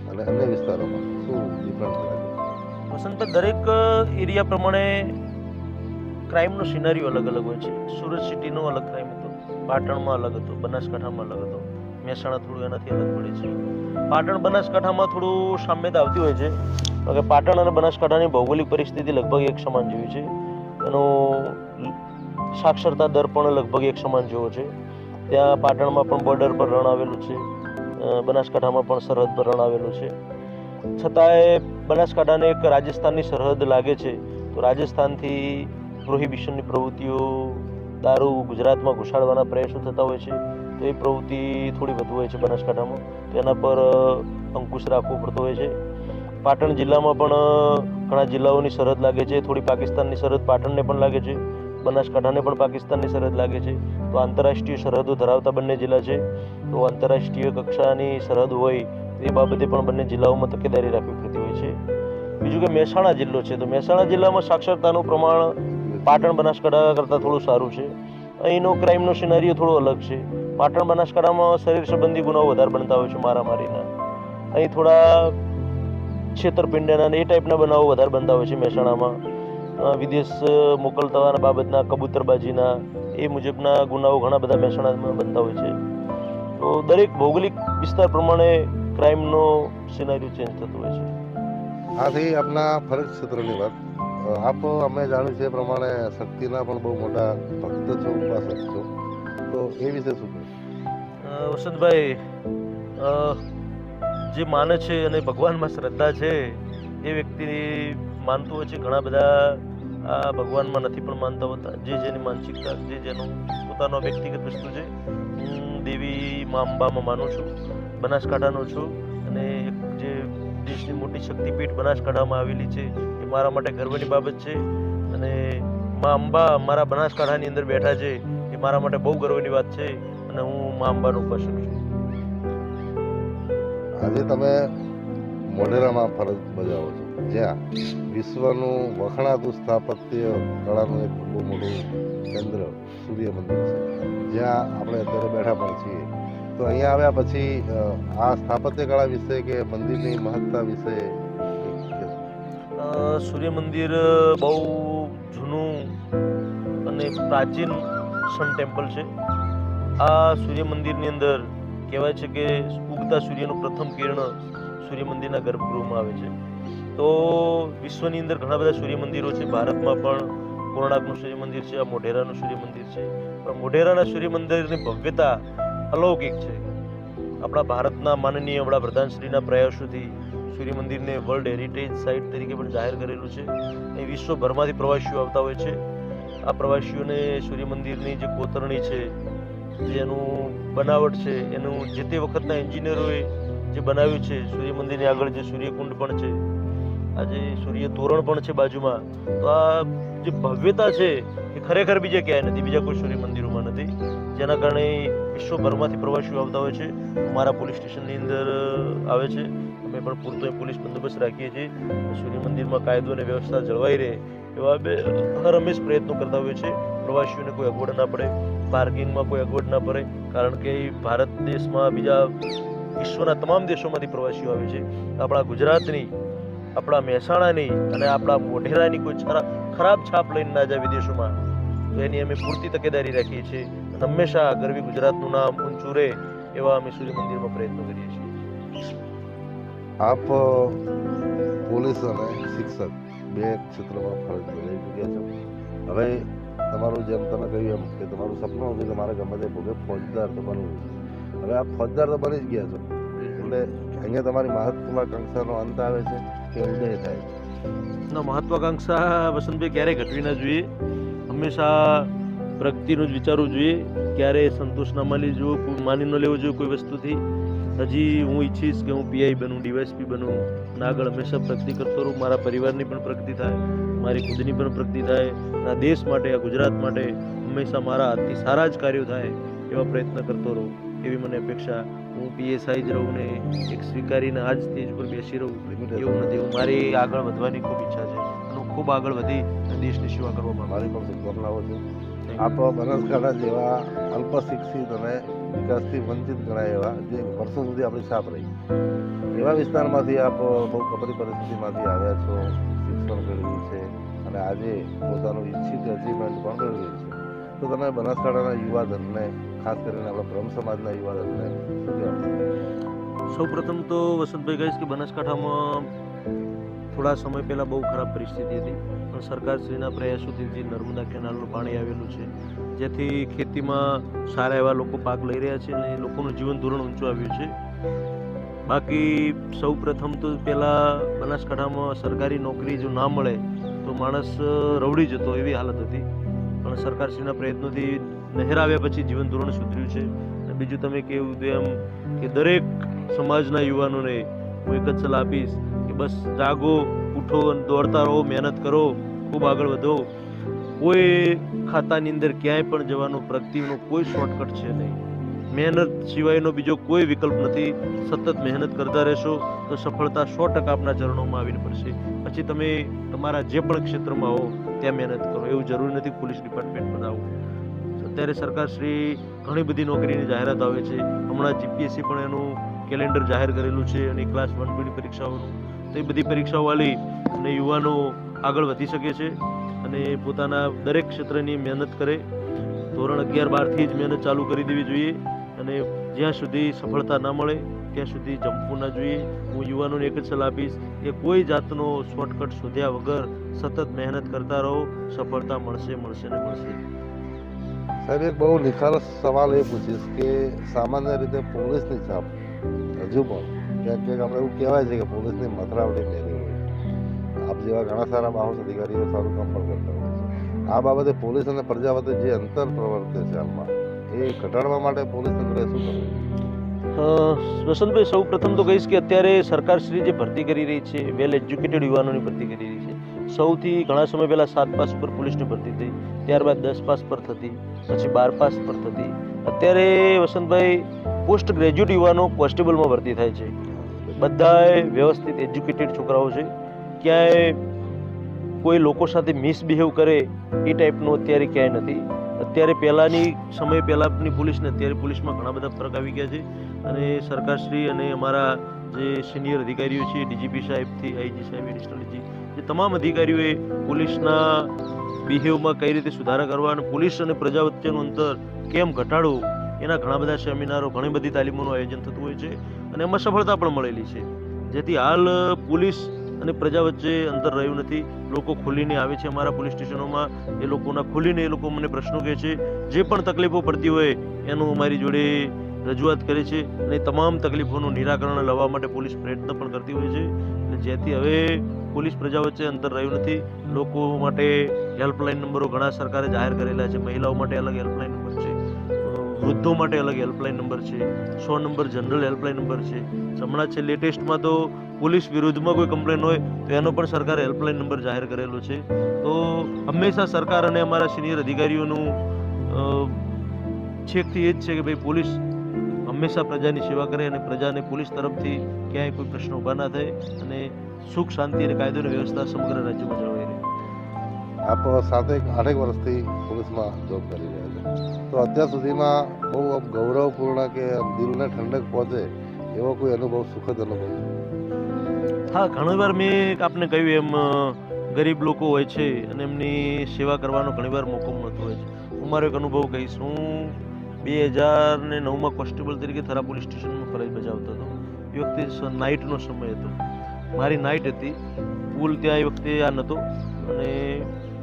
અને અન્ય વિસ્તારોમાં શું ડિફરન્સ લાગે? વસંત, દરેક એરિયા પ્રમાણે ક્રાઇમનો સિનારીઓ અલગ અલગ હોય છે. સુરત સિટીનો અલગ ક્રાઇમ હતો, પાટણમાં અલગ હતો, બનાસકાંઠામાં અલગ હતો, મહેસાણા થોડું એનાથી અલગ પડે છે. પાટણ બનાસકાંઠામાં થોડું સામ્યતા આવતી હોય છે. કે પાટણ અને બનાસકાંઠાની ભૌગોલિક પરિસ્થિતિ લગભગ એક સમાન જેવી છે. એનો સાક્ષરતા દર પણ લગભગ એક સમાન જેવો છે. ત્યાં પાટણમાં પણ બોર્ડર પર રણ આવેલું છે, બનાસકાંઠામાં પણ સરહદ પર રણ આવેલું છે. છતાંય બનાસકાંઠાને એક રાજસ્થાનની સરહદ લાગે છે, તો રાજસ્થાનથી પ્રોહિબિશનની પ્રવૃત્તિઓ, દારૂ ગુજરાતમાં ઘુસાડવાના પ્રયાસો થતા હોય છે. તો એ પ્રવૃત્તિ થોડી વધુ હોય છે બનાસકાંઠામાં, તો એના પર અંકુશ રાખવો પડતો હોય છે. પાટણ જિલ્લામાં પણ ઘણા જિલ્લાઓની સરહદ લાગે છે. થોડી પાકિસ્તાનની સરહદ પાટણને પણ લાગે છે, બનાસકાંઠાને પણ પાકિસ્તાનની સરહદ લાગે છે. તો આંતરરાષ્ટ્રીય સરહદો ધરાવતા બંને જિલ્લા છે. તો આંતરરાષ્ટ્રીય કક્ષાની સરહદ હોય એ બાબતે પણ બંને જિલ્લાઓમાં તકેદારી રાખવી પડતી હોય છે. બીજું કે મહેસાણા જિલ્લો છે, તો મહેસાણા જિલ્લામાં સાક્ષરતાનું પ્રમાણ પાટણ બનાસકાંઠા કરતાં થોડું સારું છે. અહીંનો ક્રાઇમનો સિનારીઓ થોડો અલગ છે. પાટણ બનાસકાંઠામાં શરીર સંબંધી ગુનાઓ વધારે બનતા હોય છે, મારામારીના. અહીં થોડા છેતરપિંડીના એ ટાઈપના બનાવો વધારે બનતા હોય છે. મહેસાણામાં વિદેશ મોકલતાના બાબતના, કબૂતરબાજીના એ મુજબના ગુનાઓ ઘણા બધા મહેસાણામાં બનતા હોય છે. તો દરેક ભૌગોલિક વિસ્તાર પ્રમાણે ક્રાઇમનો સિનારીઓ ચેન્જ થતો હોય છે. આથી આપના ફરજ ક્ષેત્રની વાત, આપ અમે જાણ્યું છે એ પ્રમાણે શક્તિના પણ બહુ મોટા ભક્ત છો, ઉપાસક છો, તો એ વિશે શું કહે? વસંતભાઈ, જે માને છે અને ભગવાનમાં શ્રદ્ધા છે એ વ્યક્તિ માનતું હોય છે. ઘણા બધા આ ભગવાનમાં નથી પણ માનતા હોતા. જે જેની માનસિકતા, જે જેનું પોતાનો વ્યક્તિગત વસ્તુ છે. હું દેવી મા અંબામાં માનું છું, બનાસકાંઠાનો છું, અને જે દેશની મોટી શક્તિપીઠ બનાસકાંઠામાં આવેલી છે એ મારા માટે ગર્વની બાબત છે. અને મા અંબા મારા બનાસકાંઠાની અંદર બેઠા છે એ મારા માટે બહુ ગર્વની વાત છે. અને હું મા અંબાનો ઉપાસક છું. આજે તમે મોઢેરામાં ફરજ બજાવો છો, જ્યાં વિશ્વનું વખણાતું સ્થાપત્ય કળાનું એક બહુ મોટું કેન્દ્ર સૂર્ય મંદિર છે, જ્યાં આપણે અત્યારે બેઠા પણ છીએ. તો અહીંયા આવ્યા પછી આ સ્થાપત્ય કળા વિશે કે મંદિરની મહત્તા વિશે સૂર્ય મંદિર બહુ જૂનું અને પ્રાચીન સન ટેમ્પલ છે. આ સૂર્ય મંદિરની અંદર કહેવાય છે કે ઉગતા સૂર્યનું પ્રથમ કિરણ સૂર્ય મંદિરના ગર્ભગૃહમાં આવે છે. તો વિશ્વની અંદર ઘણા બધા સૂર્ય મંદિરો છે. ભારતમાં પણ કોણાર્કનું સૂર્ય મંદિર છે, આ મોઢેરાનું સૂર્ય મંદિર છે. પણ મોઢેરાના સૂર્ય મંદિરની ભવ્યતા અલૌકિક છે. આપણા ભારતના માનનીય વડાપ્રધાનશ્રીના પ્રયાસોથી સૂર્ય મંદિરને વર્લ્ડ હેરિટેજ સાઇટ તરીકે પણ જાહેર કરેલું છે. અહીં વિશ્વભરમાંથી પ્રવાસીઓ આવતા હોય છે. આ પ્રવાસીઓને સૂર્ય મંદિરની જે કોતરણી છે, જેનું બનાવટ છે, એનું જે તે વખતના એન્જિનિયરોએ જે બનાવ્યું છે, સૂર્ય મંદિરની આગળ જે સૂર્યકુંડ પણ છે, આજે સૂર્ય તોરણ પણ છે બાજુમાં, તો આ જે ભવ્યતા છે એ ખરેખર બીજે ક્યાંય નથી, બીજા કોઈ સૂર્ય મંદિરોમાં નથી. જેના કારણે વિશ્વભરમાંથી પ્રવાસીઓ આવતા હોય છે. અમારા પોલીસ સ્ટેશનની અંદર આવે છે. અમે પણ પૂરતો પોલીસ બંદોબસ્ત રાખીએ છીએ. સૂર્ય મંદિરમાં કાયદો અને વ્યવસ્થા જળવાઈ રહે એવા હરહંમેશ પ્રયત્નો કરતા હોય છે. પ્રવાસીઓને કોઈ અગવડ ના પડે, પાર્કિંગમાં કોઈ અગવડ ના પડે, કારણ કે ભારત દેશમાં બીજા વિશ્વના તમામ દેશોમાંથી પ્રવાસીઓ આવે છે. આપણા ગુજરાતની, આપણા મહેસાણાની અને આપણા મોઢેરાની કોઈ ખરાબ છાપ લઈને ના જાય વિદેશોમાં, તો એની અમે પૂરતી તકેદારી રાખીએ છીએ. હંમેશા ગરવી ગુજરાતનું નામ ઊંચું રહે એવા અમે સૂર્ય મંદિરમાં પ્રયત્નો કરીએ છીએ. આપ પોલીસ અને શિક્ષક બે ક્ષેત્રમાં ફરજ બજાવી ચૂક્યા છો. હવે તમારું જેમ તમે કહ્યું એમ કે તમારું સપનું હતું કે મારે ગમે તે ભોગે ફોજદાર તો બનવું. હવે આપ ફોજદાર તો બની જ ગયા છો, એટલે અહીંયા તમારી મહત્વાકાંક્ષાનો અંત આવે છે કે ઉદય થાય છે? મહત્વાકાંક્ષા વસંતભાઈ ક્યારેય ઘટવી ના જોઈએ. હંમેશા પ્રગતિનું જ વિચારવું જોઈએ. ક્યારેય સંતોષ ના માની ન લેવો જોઈએ કોઈ વસ્તુથી. હજી હું ઈચ્છીશ કે હું પીઆઈ બનું, ડીવાયએસપી બનું અને આગળ હંમેશા પ્રગતિ કરતો રહું. મારા પરિવારની પણ પ્રગતિ થાય, મારી ખુદની પણ પ્રગતિ થાય. આ દેશ માટે, આ ગુજરાત માટે હંમેશા મારા હાથથી સારા જ કાર્યો થાય એવા પ્રયત્ન કરતો રહું એવી મને અપેક્ષા. હું પીએસઆઈ જ રહું ને એક સ્વીકારીને આ જ સ્ટેજ પર બેસી રહું એવું નથી. હું મારી આગળ વધવાની ખૂબ ઈચ્છા છે અને હું ખૂબ આગળ વધી દેશની સેવા કરવા માંગુ. મારી પણ શુભકામનાઓ છે. આપ બનાસકાંઠા જેવા અલ્પ શિક્ષિત અને વિકાસથી વંચિત ગણાય એવા જે વર્ષો સુધી આપણી છાપ રહી એવા વિસ્તારમાંથી આપ બહુ કપરી પરિસ્થિતિમાંથી આવ્યા છો, શિક્ષણ મેળવ્યું છે અને આજે પોતાનું ઈચ્છિત અચીવમેન્ટ પણ મેળવ્યું છે. તો તમે બનાસકાંઠાના યુવાધનને, ખાસ કરીને આપણા બ્રહ્મ સમાજના યુવાધનને શું કહેવા? સૌ પ્રથમ તો વસંતભાઈ કહીશ કે બનાસકાંઠામાં થોડા સમય પહેલાં બહુ ખરાબ પરિસ્થિતિ હતી, પણ સરકારશ્રીના પ્રયાસોથી જે નર્મદા કેનાલનું પાણી આવેલું છે જેથી ખેતીમાં સારા એવા લોકો પાક લઈ રહ્યા છે અને લોકોનું જીવન ધોરણ ઊંચું આવ્યું છે. બાકી સૌ પ્રથમ તો પહેલાં બનાસકાંઠામાં સરકારી નોકરી જો ના મળે તો માણસ રવડી જતો એવી હાલત હતી, પણ સરકારશ્રીના પ્રયત્નોથી નહેર આવ્યા પછી જીવન ધોરણ સુધર્યું છે. અને બીજું તમે કહેવું તો એમ કે દરેક સમાજના યુવાનોને હું એક જ સલાહ આપીશ કે બસ જાગો, ઉઠો અને દોડતા રહો, મહેનત કરો, ખૂબ આગળ વધો. કોઈ ખાતાની અંદર ક્યાંય પણ જવાનો પ્રગતિનો કોઈ શોર્ટકટ છે નહીં. મહેનત સિવાયનો બીજો કોઈ વિકલ્પ નથી. સતત મહેનત કરતા રહેશો તો સફળતા 100% આપના ચરણોમાં આવીને પડશે. પછી તમે તમારા જે પણ ક્ષેત્રમાં હો ત્યાં મહેનત કરો. એવું જરૂરી નથી પોલીસ ડિપાર્ટમેન્ટમાં આવું. અત્યારે સરકારશ્રી ઘણી બધી નોકરીની જાહેરાત આવે છે. હમણાં જીપીએસસી પણ એનું કેલેન્ડર જાહેર કરેલું છે અને ક્લાસ 1-2ની પરીક્ષાઓનું. તો એ બધી પરીક્ષાઓ વાલી અને યુવાનો આગળ વધી શકે છે અને પોતાના દરેક ક્ષેત્રની મહેનત કરે. ધોરણ 11-12થી જ મહેનત ચાલુ કરી દેવી જોઈએ અને જ્યાં સુધી સફળતા ના મળે ત્યાં સુધી જંપવું ના જોઈએ. હું યુવાનોને એક જ સલાહ આપીશ કે કોઈ જાતનો શોર્ટકટ શોધ્યા વગર સતત મહેનત કરતા રહો. સફળતા મળશે ને મળશે. સાહેબ, એક બહુ નિખાલસ સવાલ એ પૂછીશ કે સામાન્ય રીતે પોલીસની છાપ હજુ પણ ક્યાંક આપણે એવું કહેવાય છે કે પોલીસની મથરાવટી મેળવી હોય. આપ જેવા ઘણા સારા બાહુસ અધિકારીઓ સારું કામ પણ કરતા હોય છે. આ બાબતે પોલીસ અને પ્રજા વચ્ચે જે અંતર પ્રવર્તે છે હાલમાં, એ ઘટાડવા માટે પોલીસ તંત્રએ શું કરવું? વસંતભાઈ, સૌ પ્રથમ તો કહીશ કે અત્યારે સરકારશ્રી જે ભરતી કરી રહી છે, વેલ એજ્યુકેટેડ યુવાનોની ભરતી કરી રહી છે. સૌથી ઘણા સમય પહેલાં 7 પાસ ઉપર પોલીસની ભરતી થઈ, ત્યારબાદ 10 પાસ પર થતી, પછી 12 પાસ પર થતી. અત્યારે વસંતભાઈ પોસ્ટ ગ્રેજ્યુએટ યુવાનો કોન્સ્ટેબલમાં ભરતી થાય છે. બધાએ વ્યવસ્થિત એજ્યુકેટેડ છોકરાઓ છે. ક્યાંય કોઈ લોકો સાથે મિસબિહેવ કરે એ ટાઈપનું અત્યારે ક્યાંય નથી. અત્યારે પહેલાંની સમય પહેલાંની પોલીસને અત્યારે પોલીસમાં ઘણા બધા ફરક આવી ગયા છે અને સરકારશ્રી અને અમારા જે સિનિયર અધિકારીઓ છે, ડીજીપી સાહેબથી આઈજી સાહેબ, એડિશનલ ડીજી, જે તમામ અધિકારીઓએ પોલીસના બિહેવમાં કઈ રીતે સુધારા કરવા અને પોલીસ અને પ્રજા વચ્ચેનું અંતર કેમ ઘટાડવું એના ઘણા બધા સેમિનારો, ઘણી બધી તાલીમોનું આયોજન થતું હોય છે અને એમાં સફળતા પણ મળેલી છે. જેથી હાલ પોલીસ અને પ્રજા વચ્ચે અંતર રહ્યું નથી. લોકો ખુલીને આવે છે અમારા પોલીસ સ્ટેશનોમાં. એ લોકોના ખુલીને એ લોકો મને પ્રશ્નો કહે છે. જે પણ તકલીફો પડતી હોય એનું અમારી જોડે રજૂઆત કરે છે અને તમામ તકલીફોનું નિરાકરણ લાવવા માટે પોલીસ પ્રયત્ન પણ કરતી હોય છે. અને જેથી હવે પોલીસ પ્રજા વચ્ચે અંતર રહ્યું નથી. લોકો માટે હેલ્પલાઇન નંબરો ઘણા સરકારે જાહેર કરેલા છે. મહિલાઓ માટે અલગ હેલ્પલાઇન નંબર છે, વૃદ્ધો માટે અલગ હેલ્પલાઇન નંબર છે, 100 નંબર જનરલ હેલ્પલાઇન નંબર છે. હમણાં છે લેટેસ્ટમાં તો પોલીસ વિરુદ્ધમાં કોઈ કમ્પ્લેન હોય તો એનો પણ સરકારે હેલ્પલાઇન નંબર જાહેર કરેલો છે. તો હંમેશા સરકાર અને અમારા સિનિયર અધિકારીઓનું છેકથી એ જ છે કે ભાઈ પોલીસ હંમેશા પ્રજાની સેવા કરે અને પ્રજાને પોલીસ તરફથી ક્યાંય કોઈ પ્રશ્ન ઊભા ના થાય અને સુખ, શાંતિ અને કાયદોની વ્યવસ્થા સમગ્ર રાજ્યમાં જળવાઈ રહે. આપ 7-8 વર્ષથી પોલીસમાં જોબ કરી રહ્યા છો, તો અત્યાર સુધીમાં બહુ ગૌરવપૂર્ણ કે દિલને ઠંડક પહોંચે એવો કોઈ અનુભવ, સુખદ અનુભવ? હા, ઘણીવાર મેં આપને કહ્યું એમ ગરીબ લોકો હોય છે અને એમની સેવા કરવાનો ઘણીવાર મોકો મળતો હોય છે. હું મારો એક અનુભવ કહીશ. હું 2009માં કોન્સ્ટેબલ તરીકે થરા પોલીસ સ્ટેશનમાં ફરજ બજાવતો હતો. એ વખતે નાઇટનો સમય હતો, મારી નાઇટ હતી. પુલ ત્યાં એ વખતે આ નહોતો અને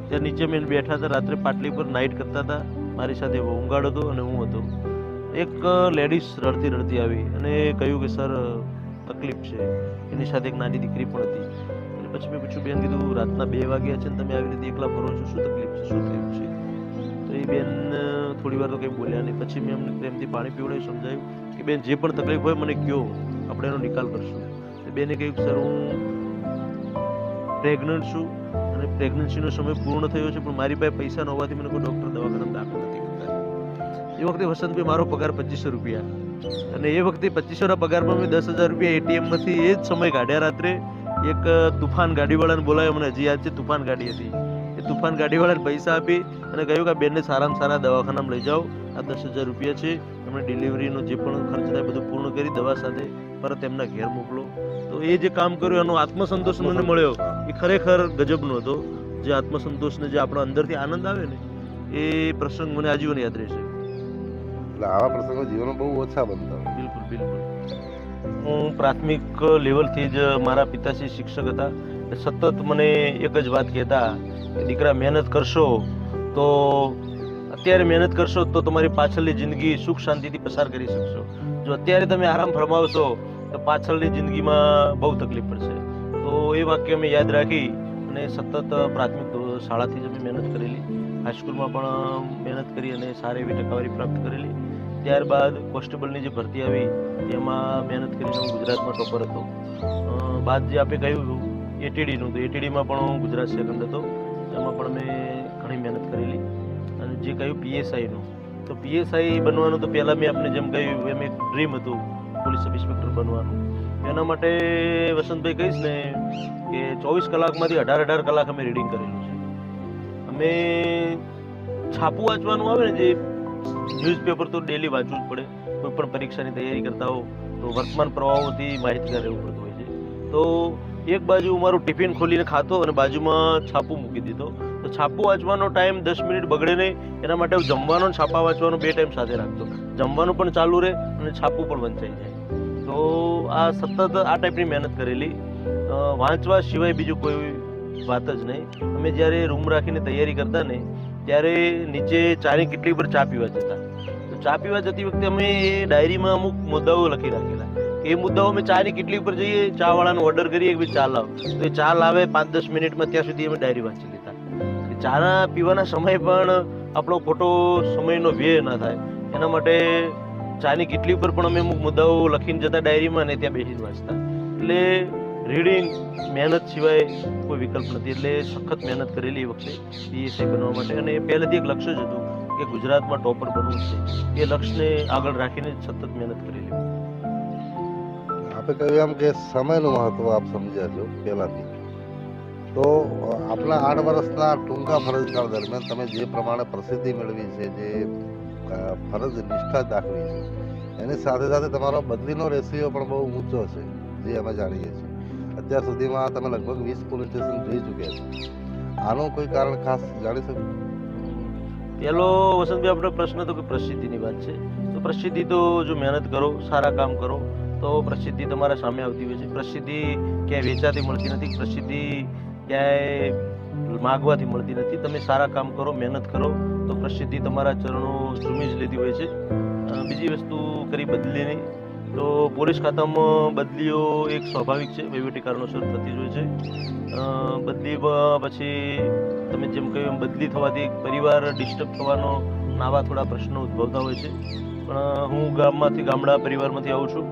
ત્યાં નીચે મેં બેઠા હતા. રાત્રે પાટલી પર નાઇટ કરતા હતા. મારી સાથે હોમગાર્ડ હતો અને હું હતો. એક લેડીઝ રડતી આવી અને કહ્યું કે સર તકલીફ છે. એની સાથે એક નાની દીકરી પણ હતી. એટલે પછી મેં પૂછ્યું, બેન કીધું રાતના 2 વાગ્યા છે ને તમે આવી રીતે એકલા ફરો છો, શું તકલીફ છે, શું થયું છે? તો એ બેન થોડી વાર તો કંઈ બોલ્યા નહીં. પછી મેં એમને પ્રેમથી પાણી પીવડાવી સમજાવ્યું કે બેન જે પણ તકલીફ હોય મને કહો, આપણે એનો નિકાલ કરશું. તો બેને કહ્યું સર હું પ્રેગ્નન્ટ છું અને પ્રેગ્નન્સીનો સમય પૂર્ણ થયો છે, પણ મારી પાસે પૈસા ન હોવાથી મને કોઈ ડૉક્ટર દવાખાનામાં દાખલ નથી કરતા. એ વખતે વસંતભાઈ મારો પગાર 2500 રૂપિયા, અને એ વખતે 2500ના પગારમાં મેં 10,000 રૂપિયા એટીએમમાંથી એ જ સમય કાઢ્યા. રાત્રે એક તુફાન ગાડીવાળાને બોલાવ્યો, મને હજી યાદ છે, તુફાન ગાડી હતી. એ તુફાન ગાડીવાળાને પૈસા આપી અને કહ્યું કે આ બેનને સારામાં સારા દવાખાનામાં લઈ જાઓ, આ 10,000 રૂપિયા છે, એમણે ડિલિવરીનો જે પણ ખર્ચ થાય બધું પૂર્ણ કરી દવા સાથે પરત એમના ઘેર મોકલો. તો એ જે કામ કર્યું એનો આત્મસંતોષ મને મળ્યો એ ખરેખર ગજબનો હતો. જે આત્મસંતોષને જે આપણો અંદરથી આનંદ આવે ને એ પ્રસંગ મને આજીવન યાદ રહેશે. એટલે આવા પ્રસંગો જીવનમાં બહુ ઓછા બનતા હોય. બિલકુલ બિલકુલ. હું પ્રાથમિક લેવલથી જ મારા પિતાશ્રી શિક્ષક હતા. સતત મને એક જ વાત કહેતા કે દીકરા મહેનત કરશો તો અત્યારે મહેનત કરશો તો તમારી પાછળની જિંદગી સુખ શાંતિથી પસાર કરી શકશો. જો અત્યારે તમે આરામ ફરમાવશો તો પાછળની જિંદગીમાં બહુ તકલીફ પડશે. તો એ વાક્ય મેં યાદ રાખી અને સતત પ્રાથમિક શાળાથી જ મેં મહેનત કરેલી. હાઈસ્કૂલમાં પણ મહેનત કરી અને સારી એવી ટકાવારી પ્રાપ્ત કરેલી. ત્યારબાદ કોન્સ્ટેબલની જે ભરતી આવી તેમાં મહેનત કરીને હું ગુજરાતમાં ટોપર હતો. બાદ જે આપણે કહ્યું એટીડીનું, તો એટીડીમાં પણ હું ગુજરાત સેકન્ડ હતો. એમાં પણ મેં ઘણી મહેનત કરેલી. અને જે કહ્યું પીએસઆઈનું, તો પીએસઆઈ બનવાનું તો પહેલાં મેં આપણે જેમ કહ્યું એમ એક ડ્રીમ હતું પોલીસ સબ ઇન્સ્પેક્ટર બનવાનું. એના માટે વસંતભાઈ કહીશ ને કે 24 કલાકમાંથી 18 કલાક અમે રીડિંગ કરેલું છે. અમે છાપું વાંચવાનું આવે ને, જે ન્યૂઝપેપર તો ડેલી વાંચવું જ પડે. કોઈ પણ પરીક્ષાની તૈયારી કરતા હો તો વર્તમાન પ્રવાહોથી માહિતગાર રહેવું પડતું હોય છે. તો એક બાજુ મારું ટિફિન ખોલીને ખાતો અને બાજુમાં છાપું મૂકી દીધો. તો છાપું વાંચવાનો ટાઈમ 10 મિનિટ બગડે નહીં એના માટે હું જમવાનો અને છાપા વાંચવાનો 2 ટાઈમ સાથે રાખતો. જમવાનું પણ ચાલુ રહે અને છાપું પણ વંચાઈ જાય. તો આ સતત આ ટાઈપની મહેનત કરેલી. વાંચવા સિવાય બીજું કોઈ વાત જ નહીં. અમે જ્યારે રૂમ રાખીને તૈયારી કરતા ને ત્યારે નીચે ચાની કિટલી પર ચા પીવા જતા. તો ચા પીવા જતી વખતે અમે એ ડાયરીમાં અમુક મુદ્દાઓ લખી રાખેલા. એ મુદ્દાઓ અમે ચાની કિટલી પર જઈએ, ચાવાળાનો ઓર્ડર કરીએ કે ચા લાવ, તો એ ચા લાવે 5-10 મિનિટમાં, ત્યાં સુધી અમે ડાયરી વાંચી લેતા. ચાના પીવાના સમય પણ આપણો ખોટો સમયનો વ્યય ના થાય એના માટે ચાની કિટલી પર પણ અમે અમુક મુદ્દાઓ લખીને જતા ડાયરીમાં ને ત્યાં બેસીને વાંચતા. એટલે રીડિંગ મહેનત સિવાય કોઈ વિકલ્પ નથી. એટલે સખત મહેનત કરેલી એ વખતે પીએસઆઈ બનવા માટે. અને પહેલેથી એક લક્ષ્ય જ હતું કે ગુજરાતમાં ટોપર બનવું છે. એ લક્ષ્યને આગળ રાખીને સતત મહેનત કરેલી. આપણે કહ્યું એમ કે સમયનું મહત્વ આપ સમજ્યા છો પહેલાથી. તો આપણા 8 વર્ષના ટૂંકા ફરજકાળ દરમિયાન તમે જે પ્રમાણે પ્રસિદ્ધિ મેળવી છે, જે ફરજ નિષ્ઠા દાખવી છે, એની સાથે સાથે તમારો બદલીનો રેશિયો પણ બહુ ઊંચો છે, જે અમે જાણીએ છીએ. અત્યાર સુધીમાં તમે લગભગ 20 પોલીસ સ્ટેશન જોઈ ચૂક્યા છો. આનું કોઈ કારણ ખાસ જાણી શકું? પહેલો વસંતભાઈ આપણો પ્રશ્ન તો કે પ્રસિદ્ધિની વાત છે. તો પ્રસિદ્ધિ તો જો મહેનત કરો, સારા કામ કરો તો પ્રસિદ્ધિ તમારા સામે આવતી હોય છે. પ્રસિદ્ધિ ક્યાંય વેચાતી મળતી નથી, પ્રસિદ્ધિ ક્યાંય માગવાથી મળતી નથી. તમે સારા કામ કરો, મહેનત કરો તો પ્રસિદ્ધિ તમારા ચરણો ઝૂમી જ લેતી હોય છે. બીજી વસ્તુ કરી બદલીની, તો પોલીસ ખાતામાં બદલીઓ એક સ્વાભાવિક છે, વહીવટી કારણોસર થતી જ હોય છે. બદલીમાં પછી તમે જેમ કહ્યું એમ બદલી થવાથી પરિવાર ડિસ્ટર્બ થવાનો આવા થોડા પ્રશ્નો ઉદ્ભવતા હોય છે. પણ હું ગામડા પરિવારમાંથી આવું છું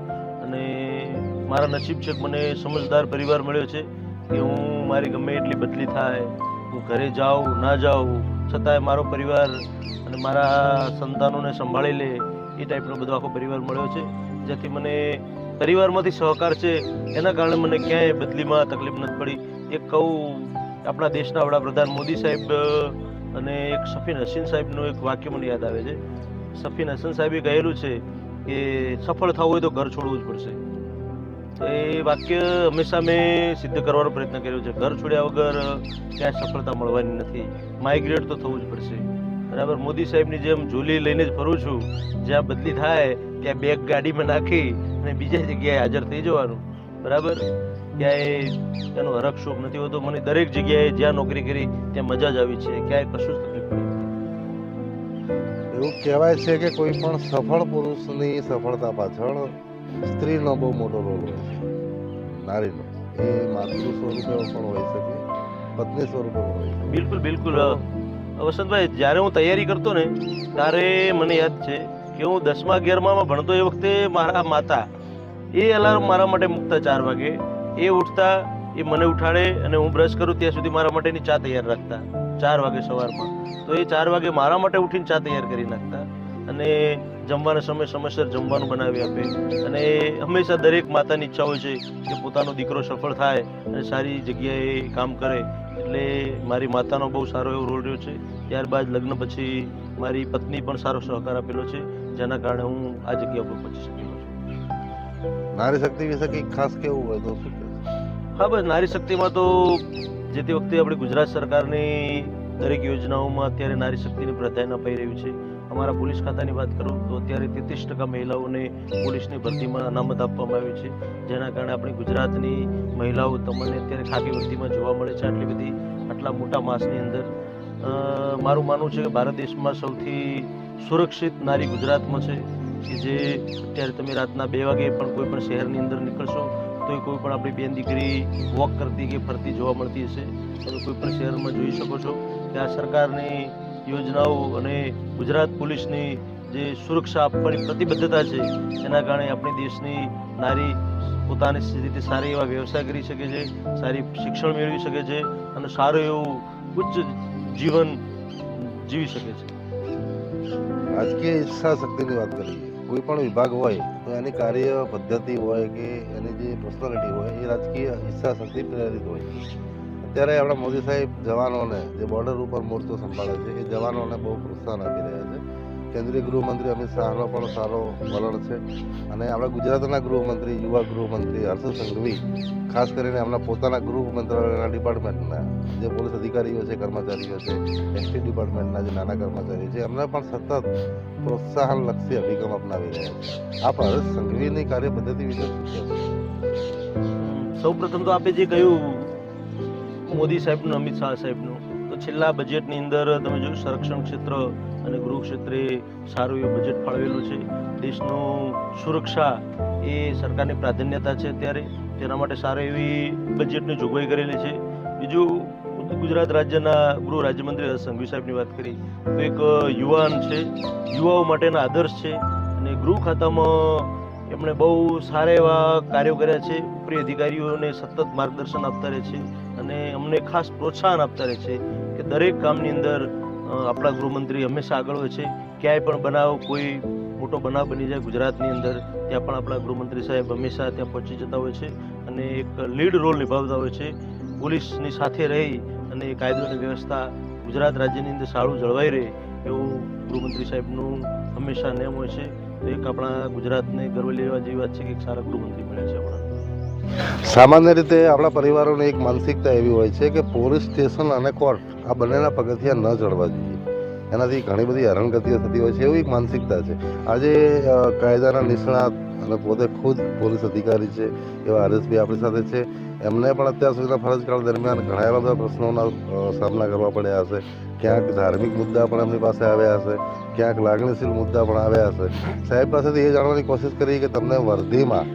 અને મારા નસીબ છે કે મને સમજદાર પરિવાર મળ્યો છે કે હું મારી ગમે એટલી બદલી થાય, હું ઘરે જાઉં ના જાઉં, છતાંય મારો પરિવાર અને મારા સંતાનોને સંભાળી લે એ ટાઈપનો બધો આખો પરિવાર મળ્યો છે. જેથી મને પરિવારમાંથી સહકાર છે, એના કારણે મને ક્યાંય બદલીમાં તકલીફ નથી પડી. એક કહું, આપણા દેશના વડાપ્રધાન મોદી સાહેબ અને એક સફીન હસીન સાહેબનું એક વાક્ય મને યાદ આવે છે. સફીન હસન સાહેબે કહેલું છે કે સફળ થવું હોય તો ઘર છોડવું જ પડશે. તો એ વાક્ય હંમેશા મેં સિદ્ધ કરવાનો પ્રયત્ન કર્યો છે. ઘર છોડ્યા વગર ક્યાંય સફળતા મળવાની નથી. માઇગ્રેટ તો થવું જ પડશે. બરાબર. મોદી સાહેબની જેમ ઝોલી લઈને જ ફરું છું. જ્યાં બદલી થાય ત્યાં બેગ ગાડીમાં નાખી અને બીજા જગ્યાએ હાજર થઈ જવાનું. બરાબર. ક્યાંય એનો હરખ શોખ નથી હોતો. મને દરેક જગ્યાએ જ્યાં નોકરી કરી ત્યાં મજા જ આવી છે. ક્યાંય કશું જ તકલીફ પડી. એવું કહેવાય છે કે કોઈ પણ સફળ પુરુષની સફળતા પાછળ સ્ત્રીનો બહુ મોટો રોલ હોય છે, નારીનો. એ માતૃ સ્વરૂપે પણ હોઈ શકે, પત્ની સ્વરૂપે પણ હોઈ શકે. બિલકુલ બિલકુલ વસંતભાઈ, જ્યારે હું તૈયારી કરતો ને ત્યારે મને યાદ છે કે હું 10મા 11મામાં ભણતો એ વખતે મારા માતા એ અલાર્મ મારા માટે મૂકતા 4 વાગે, એ ઉઠતા, એ મને ઉઠાડે અને હું બ્રશ કરું ત્યાં સુધી મારા માટેની ચા તૈયાર રાખતા 4 વાગે સવારમાં. તો એ 4 વાગે મારા માટે ઉઠીને ચા તૈયાર કરી નાખતા અને જમવાના સમય સમયસર જમવાનું બનાવી આપે. અને હંમેશા દરેક માતાની ઈચ્છા હોય છે કે પોતાનો દીકરો સફળ થાય અને સારી જગ્યાએ કામ કરે. એટલે મારી માતાનો બહુ સારો એવો રોલ રહ્યો છે. ત્યારબાદ લગ્ન પછી મારી પત્ની પણ સારો સહકાર આપેલો છે, જેના કારણે હું આ જગ્યા પર પહોંચી શકેલો છું. નારી શક્તિ વિશે કંઈક ખાસ કેવું હોય તો શું કહેશો? હા, બસ નારી શક્તિમાં તો જે તે વખતે આપણે ગુજરાત સરકારની દરેક યોજનાઓમાં અત્યારે નારી શક્તિની પ્રાધાન્ય અપાઈ રહ્યું છે. અમારા પોલીસ ખાતાની વાત કરું તો અત્યારે 33% મહિલાઓને પોલીસની ભરતીમાં અનામત આપવામાં આવી છે, જેના કારણે આપણી ગુજરાતની મહિલાઓ તમને અત્યારે ખાકી ભરતીમાં જોવા મળે છે. આટલા મોટા માસની અંદર મારું માનવું છે કે ભારત દેશમાં સૌથી સુરક્ષિત નારી ગુજરાતમાં છે, કે જે અત્યારે તમે રાતના 2 વાગે પણ કોઈ પણ શહેરની અંદર નીકળશો તો કોઈ પણ આપણી બેન દીકરી વોક કરતી કે ફરતી જોવા મળતી હશે. તમે કોઈ પણ શહેરમાં જોઈ શકો છો કે આ સરકારની યોજનાઓ અને ગુજરાત પોલીસની જે સુરક્ષા આપવાની પ્રતિબદ્ધતા છે એના કારણે આપણી દેશની નારી પોતાની રીતે સારી એવા વ્યવસાય કરી શકે છે, સારી શિક્ષણ મેળવી શકે છે અને સારું એવું ઉચ્ચ જીવન જીવી શકે છે. રાજકીય ઈચ્છા શક્તિની વાત કરીએ, કોઈ પણ વિભાગ હોય તો એની કાર્ય પદ્ધતિ હોય કે એની જે પર્સનાલિટી હોય એ રાજકીય ઈચ્છા શક્તિ પ્રેરિત હોય. અત્યારે આપણા મોદી સાહેબ જવાનોને જે બોર્ડર ઉપર મોરચો સંભાળે છે એ જવાનોને બહુ પ્રોત્સાહન આપી રહ્યા છે. કેન્દ્રીય ગૃહમંત્રી અમિત શાહનો પણ સારો વલણ છે અને આપણા ગુજરાતના ગૃહમંત્રી, યુવા ગૃહમંત્રી હર્ષ સંઘવી ખાસ કરીને એમના પોતાના ગૃહ મંત્રાલયના ડિપાર્ટમેન્ટના જે પોલીસ અધિકારીઓ છે, કર્મચારીઓ છે, એસટી ડિપાર્ટમેન્ટના જે નાના કર્મચારીઓ છે, એમને પણ સતત પ્રોત્સાહનલક્ષી અભિગમ અપનાવી રહ્યા છે. આપ હર્ષ સંઘવીની કાર્ય પદ્ધતિ વિશે શું કહેશો? સૌપ્રથમ તો આપણે જે કહ્યું મોદી સાહેબનું, અમિત શાહ સાહેબનું, તો છેલ્લા બજેટની અંદર તમે જોયું સંરક્ષણ ક્ષેત્ર અને ગૃહ ક્ષેત્રે સારું એવું બજેટ ફાળવેલું છે. દેશનું સુરક્ષા એ સરકારની પ્રાધાન્યતા છે અત્યારે, તેના માટે સારી એવી બજેટની જોગવાઈ કરેલી છે. બીજું ગુજરાત રાજ્યના ગૃહ રાજ્યમંત્રી હર્ષ સંઘવી સાહેબની વાત કરી તો એક યુવાન છે, યુવાઓ માટેના આદર્શ છે અને ગૃહ ખાતામાં એમણે બહુ સારા એવા કાર્યો કર્યા છે. ઉપરી અધિકારીઓને સતત માર્ગદર્શન આપતા રહે છે અને અમને ખાસ પ્રોત્સાહન આપતા રહે છે કે દરેક કામની અંદર આપણા ગૃહમંત્રી હંમેશા આગળ હોય છે. ક્યાંય પણ બનાવ, કોઈ મોટો બનાવ બની જાય ગુજરાતની અંદર, ત્યાં પણ આપણા ગૃહમંત્રી સાહેબ હંમેશા ત્યાં પહોંચી જતા હોય છે અને એક લીડ રોલ નિભાવતા હોય છે. પોલીસની સાથે રહી અને કાયદો અને વ્યવસ્થા ગુજરાત રાજ્યની અંદર સારું જળવાઈ રહે એવું ગૃહમંત્રી સાહેબનું હંમેશા નિયમ હોય છે. તો એક આપણા ગુજરાતને ગર્વ લેવા જેવી વાત છે કે એક સારા ગૃહમંત્રી મળ્યા છે આપણા. સામાન્ય રીતે આપણા પરિવારોની એક માનસિકતા એવી હોય છે કે પોલીસ સ્ટેશન અને કોર્ટ આ બંનેના પગથિયા ન ચડવા જોઈએ, એનાથી ઘણી બધી હેરાનગતિઓ થતી હોય છે, એવી એક માનસિકતા છે. આજે કાયદાના નિષ્ણાત અને પોતે ખુદ પોલીસ અધિકારી છે એવા હરેશભાઈ આપણી સાથે છે. એમને પણ અત્યાર સુધીના ફરજકાળ દરમિયાન ઘણા એવા બધા પ્રશ્નોના સામના કરવા પડ્યા હશે. ક્યાંક ધાર્મિક મુદ્દા પણ એમની પાસે આવ્યા હશે, ક્યાંક લાગણીશીલ મુદ્દા પણ આવ્યા હશે. સાહેબ પાસેથી એ જાણવાની કોશિશ કરી કે તમને વર્ધીમાં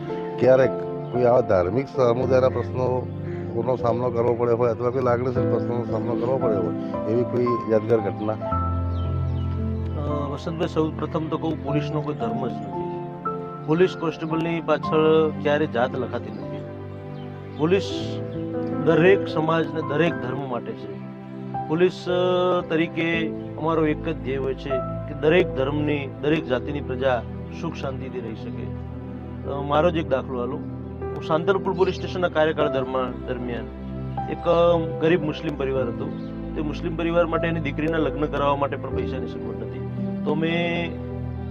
ક્યારેક કોઈ આવા ધાર્મિક સમુદાયના પ્રશ્નોનો સામનો કરવો પડ્યો હોય અથવા કોઈ લાગણીશીલ પ્રશ્નોનો સામનો કરવો પડ્યો હોય એવી કોઈ યાદગાર ઘટના? વસંતભાઈ, સૌ પ્રથમ તો કહું, પોલીસનો કોઈ ધર્મ જ નથી. પોલીસ કોન્સ્ટેબલની પાછળ ક્યારે જાત લખાતી નથી. પોલીસ દરેક સમાજને, દરેક ધર્મ માટે છે. પોલીસ તરીકે અમારો એક જ ધ્યેય હોય છે કે દરેક ધર્મની, દરેક જાતિની પ્રજા સુખ શાંતિથી રહી શકે. મારો જ એક દાખલો આલો. હું સાંતલપુર પોલીસ સ્ટેશનના કાર્યકાળ દરમિયાન એક ગરીબ મુસ્લિમ પરિવાર હતો. તે મુસ્લિમ પરિવાર માટે એની દીકરીના લગ્ન કરાવવા માટે પણ પૈસાની સગવડ નથી. તો મેં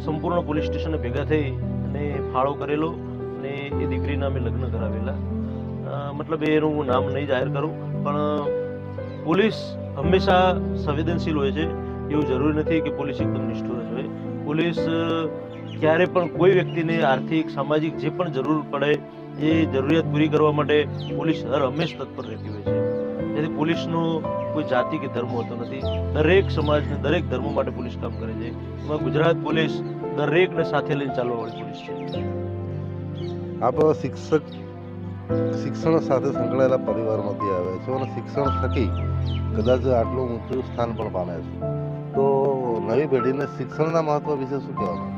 સંપૂર્ણ પોલીસ સ્ટેશને ભેગા થઈ અને ફાળો કરેલો અને એ દીકરીના અમે લગ્ન કરાવેલા. મતલબ એનું હું નામ નહીં જાહેર કરું, પણ પોલીસ હંમેશા સંવેદનશીલ હોય છે. એવું જરૂરી નથી કે પોલીસ એકદમ નિષ્ઠુર જ હોય. પોલીસ ક્યારે પણ કોઈ વ્યક્તિને આર્થિક, સામાજિક જે પણ જરૂર પડે એ જરૂરિયાત પૂરી કરવા માટે પોલીસ હંમેશ તત્પર રહેતી હોય છે. તેથી પોલીસનો કોઈ જાતિ કે ધર્મ હોતો નથી. દરેક સમાજને, દરેક ધર્મો માટે પોલીસ કામ કરે છે. એમાં ગુજરાત પોલીસ દરેકને સાથે લઈને ચાલવા વાળી પોલીસ છે. આપ શિક્ષક શિક્ષણ સાથે સંકળાયેલા પરિવારમાંથી આવે છે અને શિક્ષણ થકી કદાચ આટલું ઊંચું સ્થાન પણ પામે છે. તો નવી પેઢીને શિક્ષણના મહત્વ વિશે શું કહેવાનું?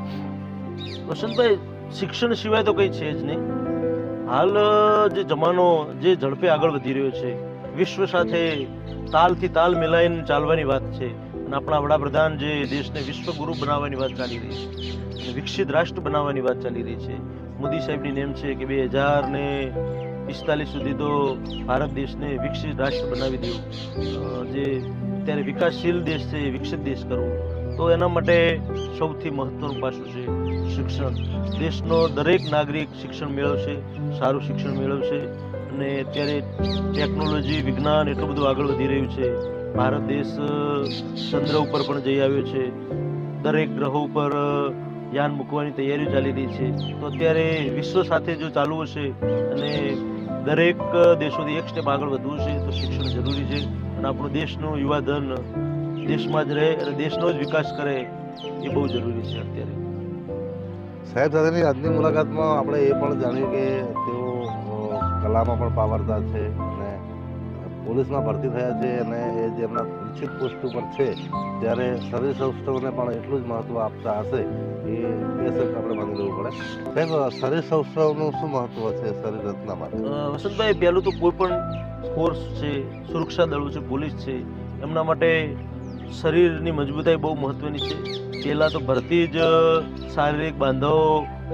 વસંતભાઈ, શિક્ષણ સિવાય તો કંઈ છે જ નહીં. હાલ જે જમાનો જે ઝડપે આગળ વધી રહ્યો છે, વિશ્વ સાથે તાલથી તાલ મિલાઈને ચાલવાની વાત છે. અને આપણા વડાપ્રધાન જે દેશને વિશ્વગુરુ બનાવવાની વાત ચાલી રહી છે અને વિકસિત રાષ્ટ્ર બનાવવાની વાત ચાલી રહી છે. મોદી સાહેબની નેમ છે કે 2045 સુધી તો ભારત દેશને વિકસિત રાષ્ટ્ર બનાવી દેવું, જે અત્યારે વિકાસશીલ દેશ છે એ વિકસિત દેશ કરવો. તો એના માટે સૌથી મહત્વનું પાસું છે શિક્ષણ. દેશનો દરેક નાગરિક શિક્ષણ મેળવશે, સારું શિક્ષણ મેળવશે. અને અત્યારે ટેકનોલોજી, વિજ્ઞાન એટલું બધું આગળ વધી રહ્યું છે. ભારત દેશ ચંદ્ર ઉપર પણ જઈ આવ્યો છે. દરેક ગ્રહો ઉપર યાન મૂકવાની તૈયારીઓ ચાલી રહી છે. તો અત્યારે વિશ્વ સાથે જો ચાલવું હશે અને દરેક દેશોથી એક સ્ટેપ આગળ વધવું છે તો શિક્ષણ જરૂરી છે. અને આપણો દેશનો યુવાધન દેશમાં જ રહે અને દેશનો જ વિકાસ કરે એ બહુ જરૂરી છે અત્યારે. સાહેબ સાથેની આજની મુલાકાતમાં આપણે એ પણ જાણ્યું કે તેઓ કલામાં પણ પાવરદાર છે અને પોલીસમાં ભરતી થયા છે અને એ જે એમના નિશ્ચિત પોસ્ટ ઉપર છે ત્યારે શરીર સૌષ્ઠવને પણ એટલું જ મહત્ત્વ આપતા હશે એ આપણે માની લેવું પડે. સાહેબ, શરીર સૌષ્ઠવનું શું મહત્ત્વ છે શરીર રચના માટે? વસંતભાઈ, પહેલું તો કોઈ પણ ફોર્સ છે, સુરક્ષા દળો છે, પોલીસ છે, એમના માટે શરીરની મજબૂતાઈ બહુ મહત્વની છે. પહેલાં તો ભરતી જ શારીરિક બાંધો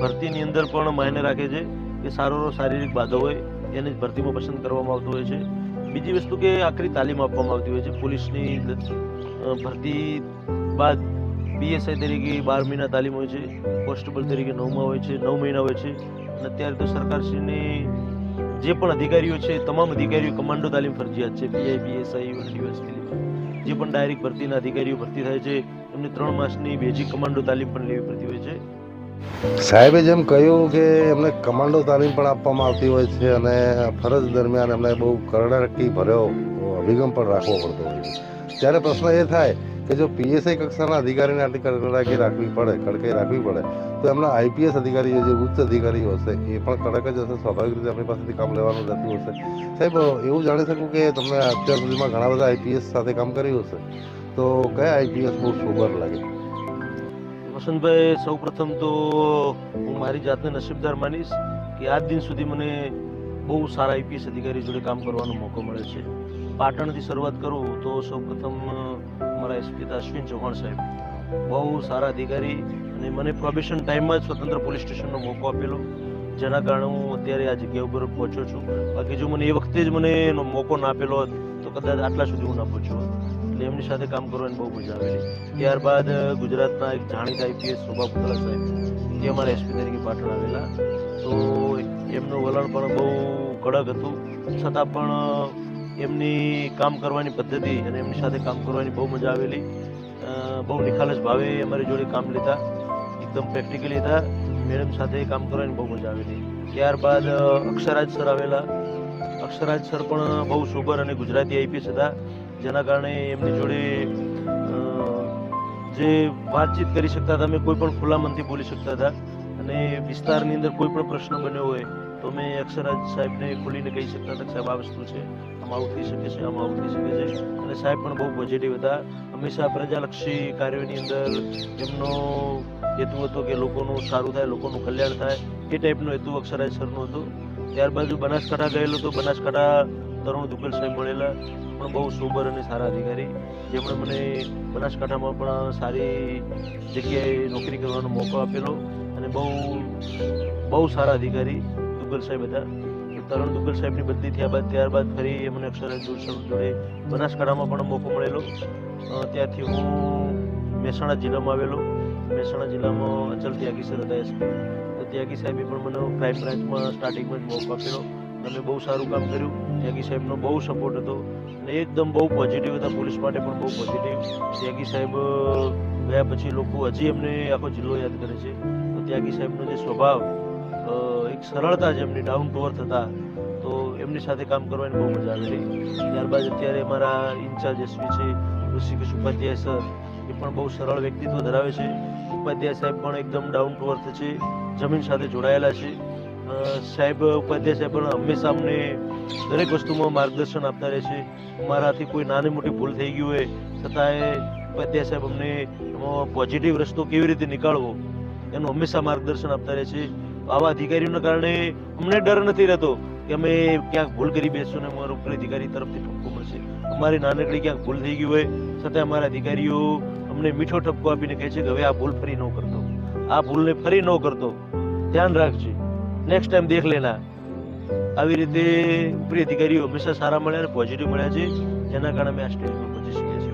ભરતીની અંદર પણ માયને રાખે છે કે સારો શારીરિક બાંધો હોય એને જ ભરતીમાં પસંદ કરવામાં આવતો હોય છે. બીજી વસ્તુ કે આખરી તાલીમ આપવામાં આવતી હોય છે. પોલીસની ભરતી બાદ PSI તરીકે 12 મહિના તાલીમ હોય છે, કોન્સ્ટેબલ તરીકે 9 હોય છે, 9 મહિના હોય છે. અને અત્યારે તો સરકારશ્રીની જે પણ અધિકારીઓ છે તમામ અધિકારીઓ કમાન્ડો તાલીમ ફરજિયાત છે. PI, PSI અને DSP જે પણ ડાયરેક્ટ ભરતીના અધિકારીઓ ભરતી થાય છે એમને 3 માસની બેઝિક કમાન્ડો તાલીમ પણ લેવી પડતી હોય છે. સાહેબે જેમ કહ્યું કે એમને કમાન્ડો તાલીમ પણ આપવામાં આવતી હોય છે અને ફરજ દરમિયાન એમને બહુ કરડાકી ભર્યો અભિગમ પણ રાખવો પડતો હોય છે. ત્યારે પ્રશ્ન એ થાય કે જો PSI કક્ષાના અધિકારીને આટલી કડકાઈ રાખવી પડે તો એમના IPS અધિકારીઓ જે ઉચ્ચ અધિકારીઓ હશે એ પણ કડક જ હશે. સ્વાભાવિક રીતે આપણી પાસેથી કામ લેવાનું રહેતું હશે. સાહેબ, એવું જાણી શકું કે તમને અત્યાર સુધીમાં ઘણા બધા IPS સાથે કામ કર્યું હશે તો કયા IPS બહુ સોબર લાગે? વસંતભાઈ, સૌ પ્રથમ તો હું મારી જાતને નસીબદાર માનીશ કે આજ દિન સુધી મને બહુ સારા IPS અધિકારી જોડે કામ કરવાનો મોકો મળે છે. પાટણથી શરૂઆત કરું તો સૌ પ્રથમ મારા SP અશ્વિન ચૌહાણ સાહેબ બહુ સારા અધિકારી અને મને પ્રોબેશન ટાઈમમાં જ સ્વતંત્ર પોલીસ સ્ટેશનનો મોકો આપેલો, જેના કારણે હું અત્યારે આ જગ્યા ઉપર પહોંચ્યો છું. બાકી જો મને એ વખતે જ મને એનો મોકો ના આપેલો હોત તો કદાચ આટલા સુધી હું ના પહોંચ્યો હોત. એટલે એમની સાથે કામ કરવાની બહુ મજા આવેલી. ત્યારબાદ ગુજરાતના એક જાણીતા IPS શોભા પુતળા સાહેબ જે અમારા SP તરીકે પાટણ આવેલા, તો એમનું વલણ પણ બહુ કડક હતું. છતાં પણ એમની કામ કરવાની પદ્ધતિ અને એમની સાથે કામ કરવાની બહુ મજા આવેલી. બહુ નિખાલસ ભાવે અમારી જોડે કામ લેતા, એકદમ પ્રેક્ટિકલી હતા. મેડમ સાથે કામ કરવાની બહુ મજા આવેલી. ત્યારબાદ અક્ષરાજ સર આવેલા. અક્ષરાજ સર પણ બહુ સોબર અને ગુજરાતી IPS હતા, જેના કારણે એમની જોડે જે વાતચીત કરી શકતા હતા, અમે કોઈ પણ ખુલ્લા મનથી બોલી શકતા હતા. અને વિસ્તારની અંદર કોઈ પણ પ્રશ્ન બન્યો હોય તો મેં અક્ષરાજ સાહેબને ખુલીને કહી શકતા હતા કે સાહેબ આ વસ્તુ છે, આમાં આવું થઈ શકે છે, આમાં આવું થઈ શકે છે. અને સાહેબ પણ બહુ પોઝિટિવ હતા. હંમેશા પ્રજાલક્ષી કાર્યોની અંદર એમનો હેતુ હતો કે લોકોનું સારું થાય, લોકોનું કલ્યાણ થાય. એ ટાઈપનો હેતુ અક્ષરાજ સરનો હતો. ત્યારબાદ બનાસકાંઠા ગયેલો તો બનાસકાંઠા તરુણ દુગ્ગલ સાહેબ મળેલા, પણ બહુ સોબર અને સારા અધિકારી, જેમણે મને બનાસકાંઠામાં પણ સારી જગ્યાએ નોકરી કરવાનો મોકો આપેલો. અને બહુ સારા અધિકારી દુગ્ગલ સાહેબ હતા. તરુણ દુગ્ગલ સાહેબની બદલી થયા બાદ ત્યારબાદ ફરી મને અક્ષરાજ જોડે બનાસકાંઠામાં પણ મોકો મળેલો. ત્યાંથી હું મહેસાણા જિલ્લામાં આવેલો. મહેસાણા જિલ્લામાં અચલ ત્યાગી સર હતા SP. તો ત્યાગી સાહેબે પણ મને ક્રાઇમ બ્રાન્ચમાં સ્ટાર્ટિંગમાં જ મોકો આપેલો. અમે બહુ સારું કામ કર્યું. ત્યાગી સાહેબનો બહુ સપોર્ટ હતો અને એકદમ બહુ પોઝિટિવ હતા. પોલીસ માટે પણ બહુ પોઝિટિવ. ત્યાગી સાહેબ ગયા પછી લોકો હજી એમને આખો જિલ્લો યાદ કરે છે. તો ત્યાગી સાહેબનો જે સ્વભાવ, એક સરળતા છે એમની, ડાઉન ટુ અર્થ હતા, તો એમની સાથે કામ કરવાની બહુ મજા આવેલી. ત્યારબાદ અત્યારે મારા ઇન્ચાર્જ SP છે ઋષિકેશ ઉપાધ્યાય સર, એ પણ બહુ સરળ વ્યક્તિત્વ ધરાવે છે. ઉપાધ્યાય સાહેબ પણ એકદમ ડાઉન ટુ અર્થ છે, જમીન સાથે જોડાયેલા છે. સાહેબ ઉપાધ્યાય સાહેબ પણ હંમેશા અમને દરેક વસ્તુમાં માર્ગદર્શન આપતા રહે છે. મારાથી કોઈ નાની મોટી ભૂલ થઈ ગઈ હોય છતાંય ઉપાધ્યાય સાહેબ અમને એમાં પોઝિટિવ રસ્તો કેવી રીતે નીકાળવો એનું હંમેશા માર્ગદર્શન આપતા રહે છે. આવા અધિકારીઓના કારણે અમને ડર નથી રહેતો કે અમે ક્યાંક ભૂલ કરી બેસશું ને અમારા ઉપર અધિકારી તરફથી ઠપકો મળશે. અમારી નાનકડી ક્યાંક ભૂલ થઈ ગઈ હોય છતાં અમારા અધિકારીઓ અમને મીઠો ઠપકો આપીને કહે છે કે હવે આ ભૂલ ફરી ન કરતો, આ ભૂલને ફરી ન કરતો, ધ્યાન રાખજે, નેક્સ્ટ ટાઈમ દેખ લેના. આવી રીતે ઉપરી અધિકારીઓ હંમેશા સારા મળ્યા અને પોઝિટિવ મળ્યા છે, જેના કારણે અમે આ સ્ટેજ પર પહોંચી શક્યા છીએ.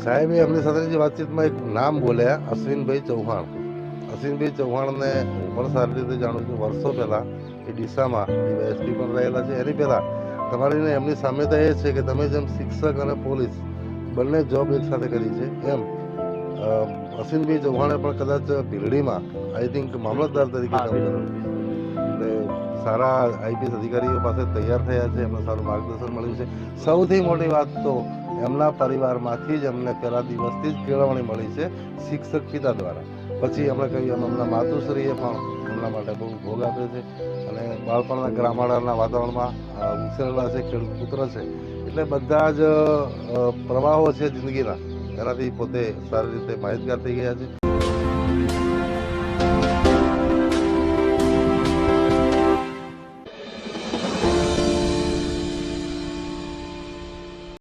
સાહેબે એમની સાથેની વાતચીતમાં એક નામ બોલ્યા, અશ્વિનભાઈ ચૌહાણ. અશ્વિનભાઈ ચૌહાણને હું પણ સારી રીતે જાણું છું. વર્ષો પહેલાં એ ડીસામાં ડીવાયએસપી પણ રહેલા છે. એની પહેલાં તમારી એમની સામ્યતા એ છે કે તમે જેમ શિક્ષક અને પોલીસ બંને જોબ એક સાથે કરી છે એમ અશ્વિનભાઈ ચૌહાણે પણ કદાચ ભીલડીમાં આઈ થિંક મામલતદાર તરીકે કામ કર્યું. એટલે સારા આઈપીએસ અધિકારીઓ પાસે તૈયાર થયા છે, એમને સારું માર્ગદર્શન મળ્યું છે. સૌથી મોટી વાત તો એમના પરિવારમાંથી જ અમને પહેલા દિવસથી જ કેળવણી મળી છે, શિક્ષક પિતા દ્વારા. પછી એમણે કહ્યું એમ એમના માતુશ્રીએ પણ એમના માટે બહુ ભોગ આપ્યો છે અને બાળપણના ગ્રામાડાના વાતાવરણમાં ઉછરેલા છે, ખેડૂત પુત્ર છે. એટલે બધા જ પ્રવાહો છે જિંદગીના, એનાથી પોતે સારી રીતે માહિતગાર થઈ ગયા છે.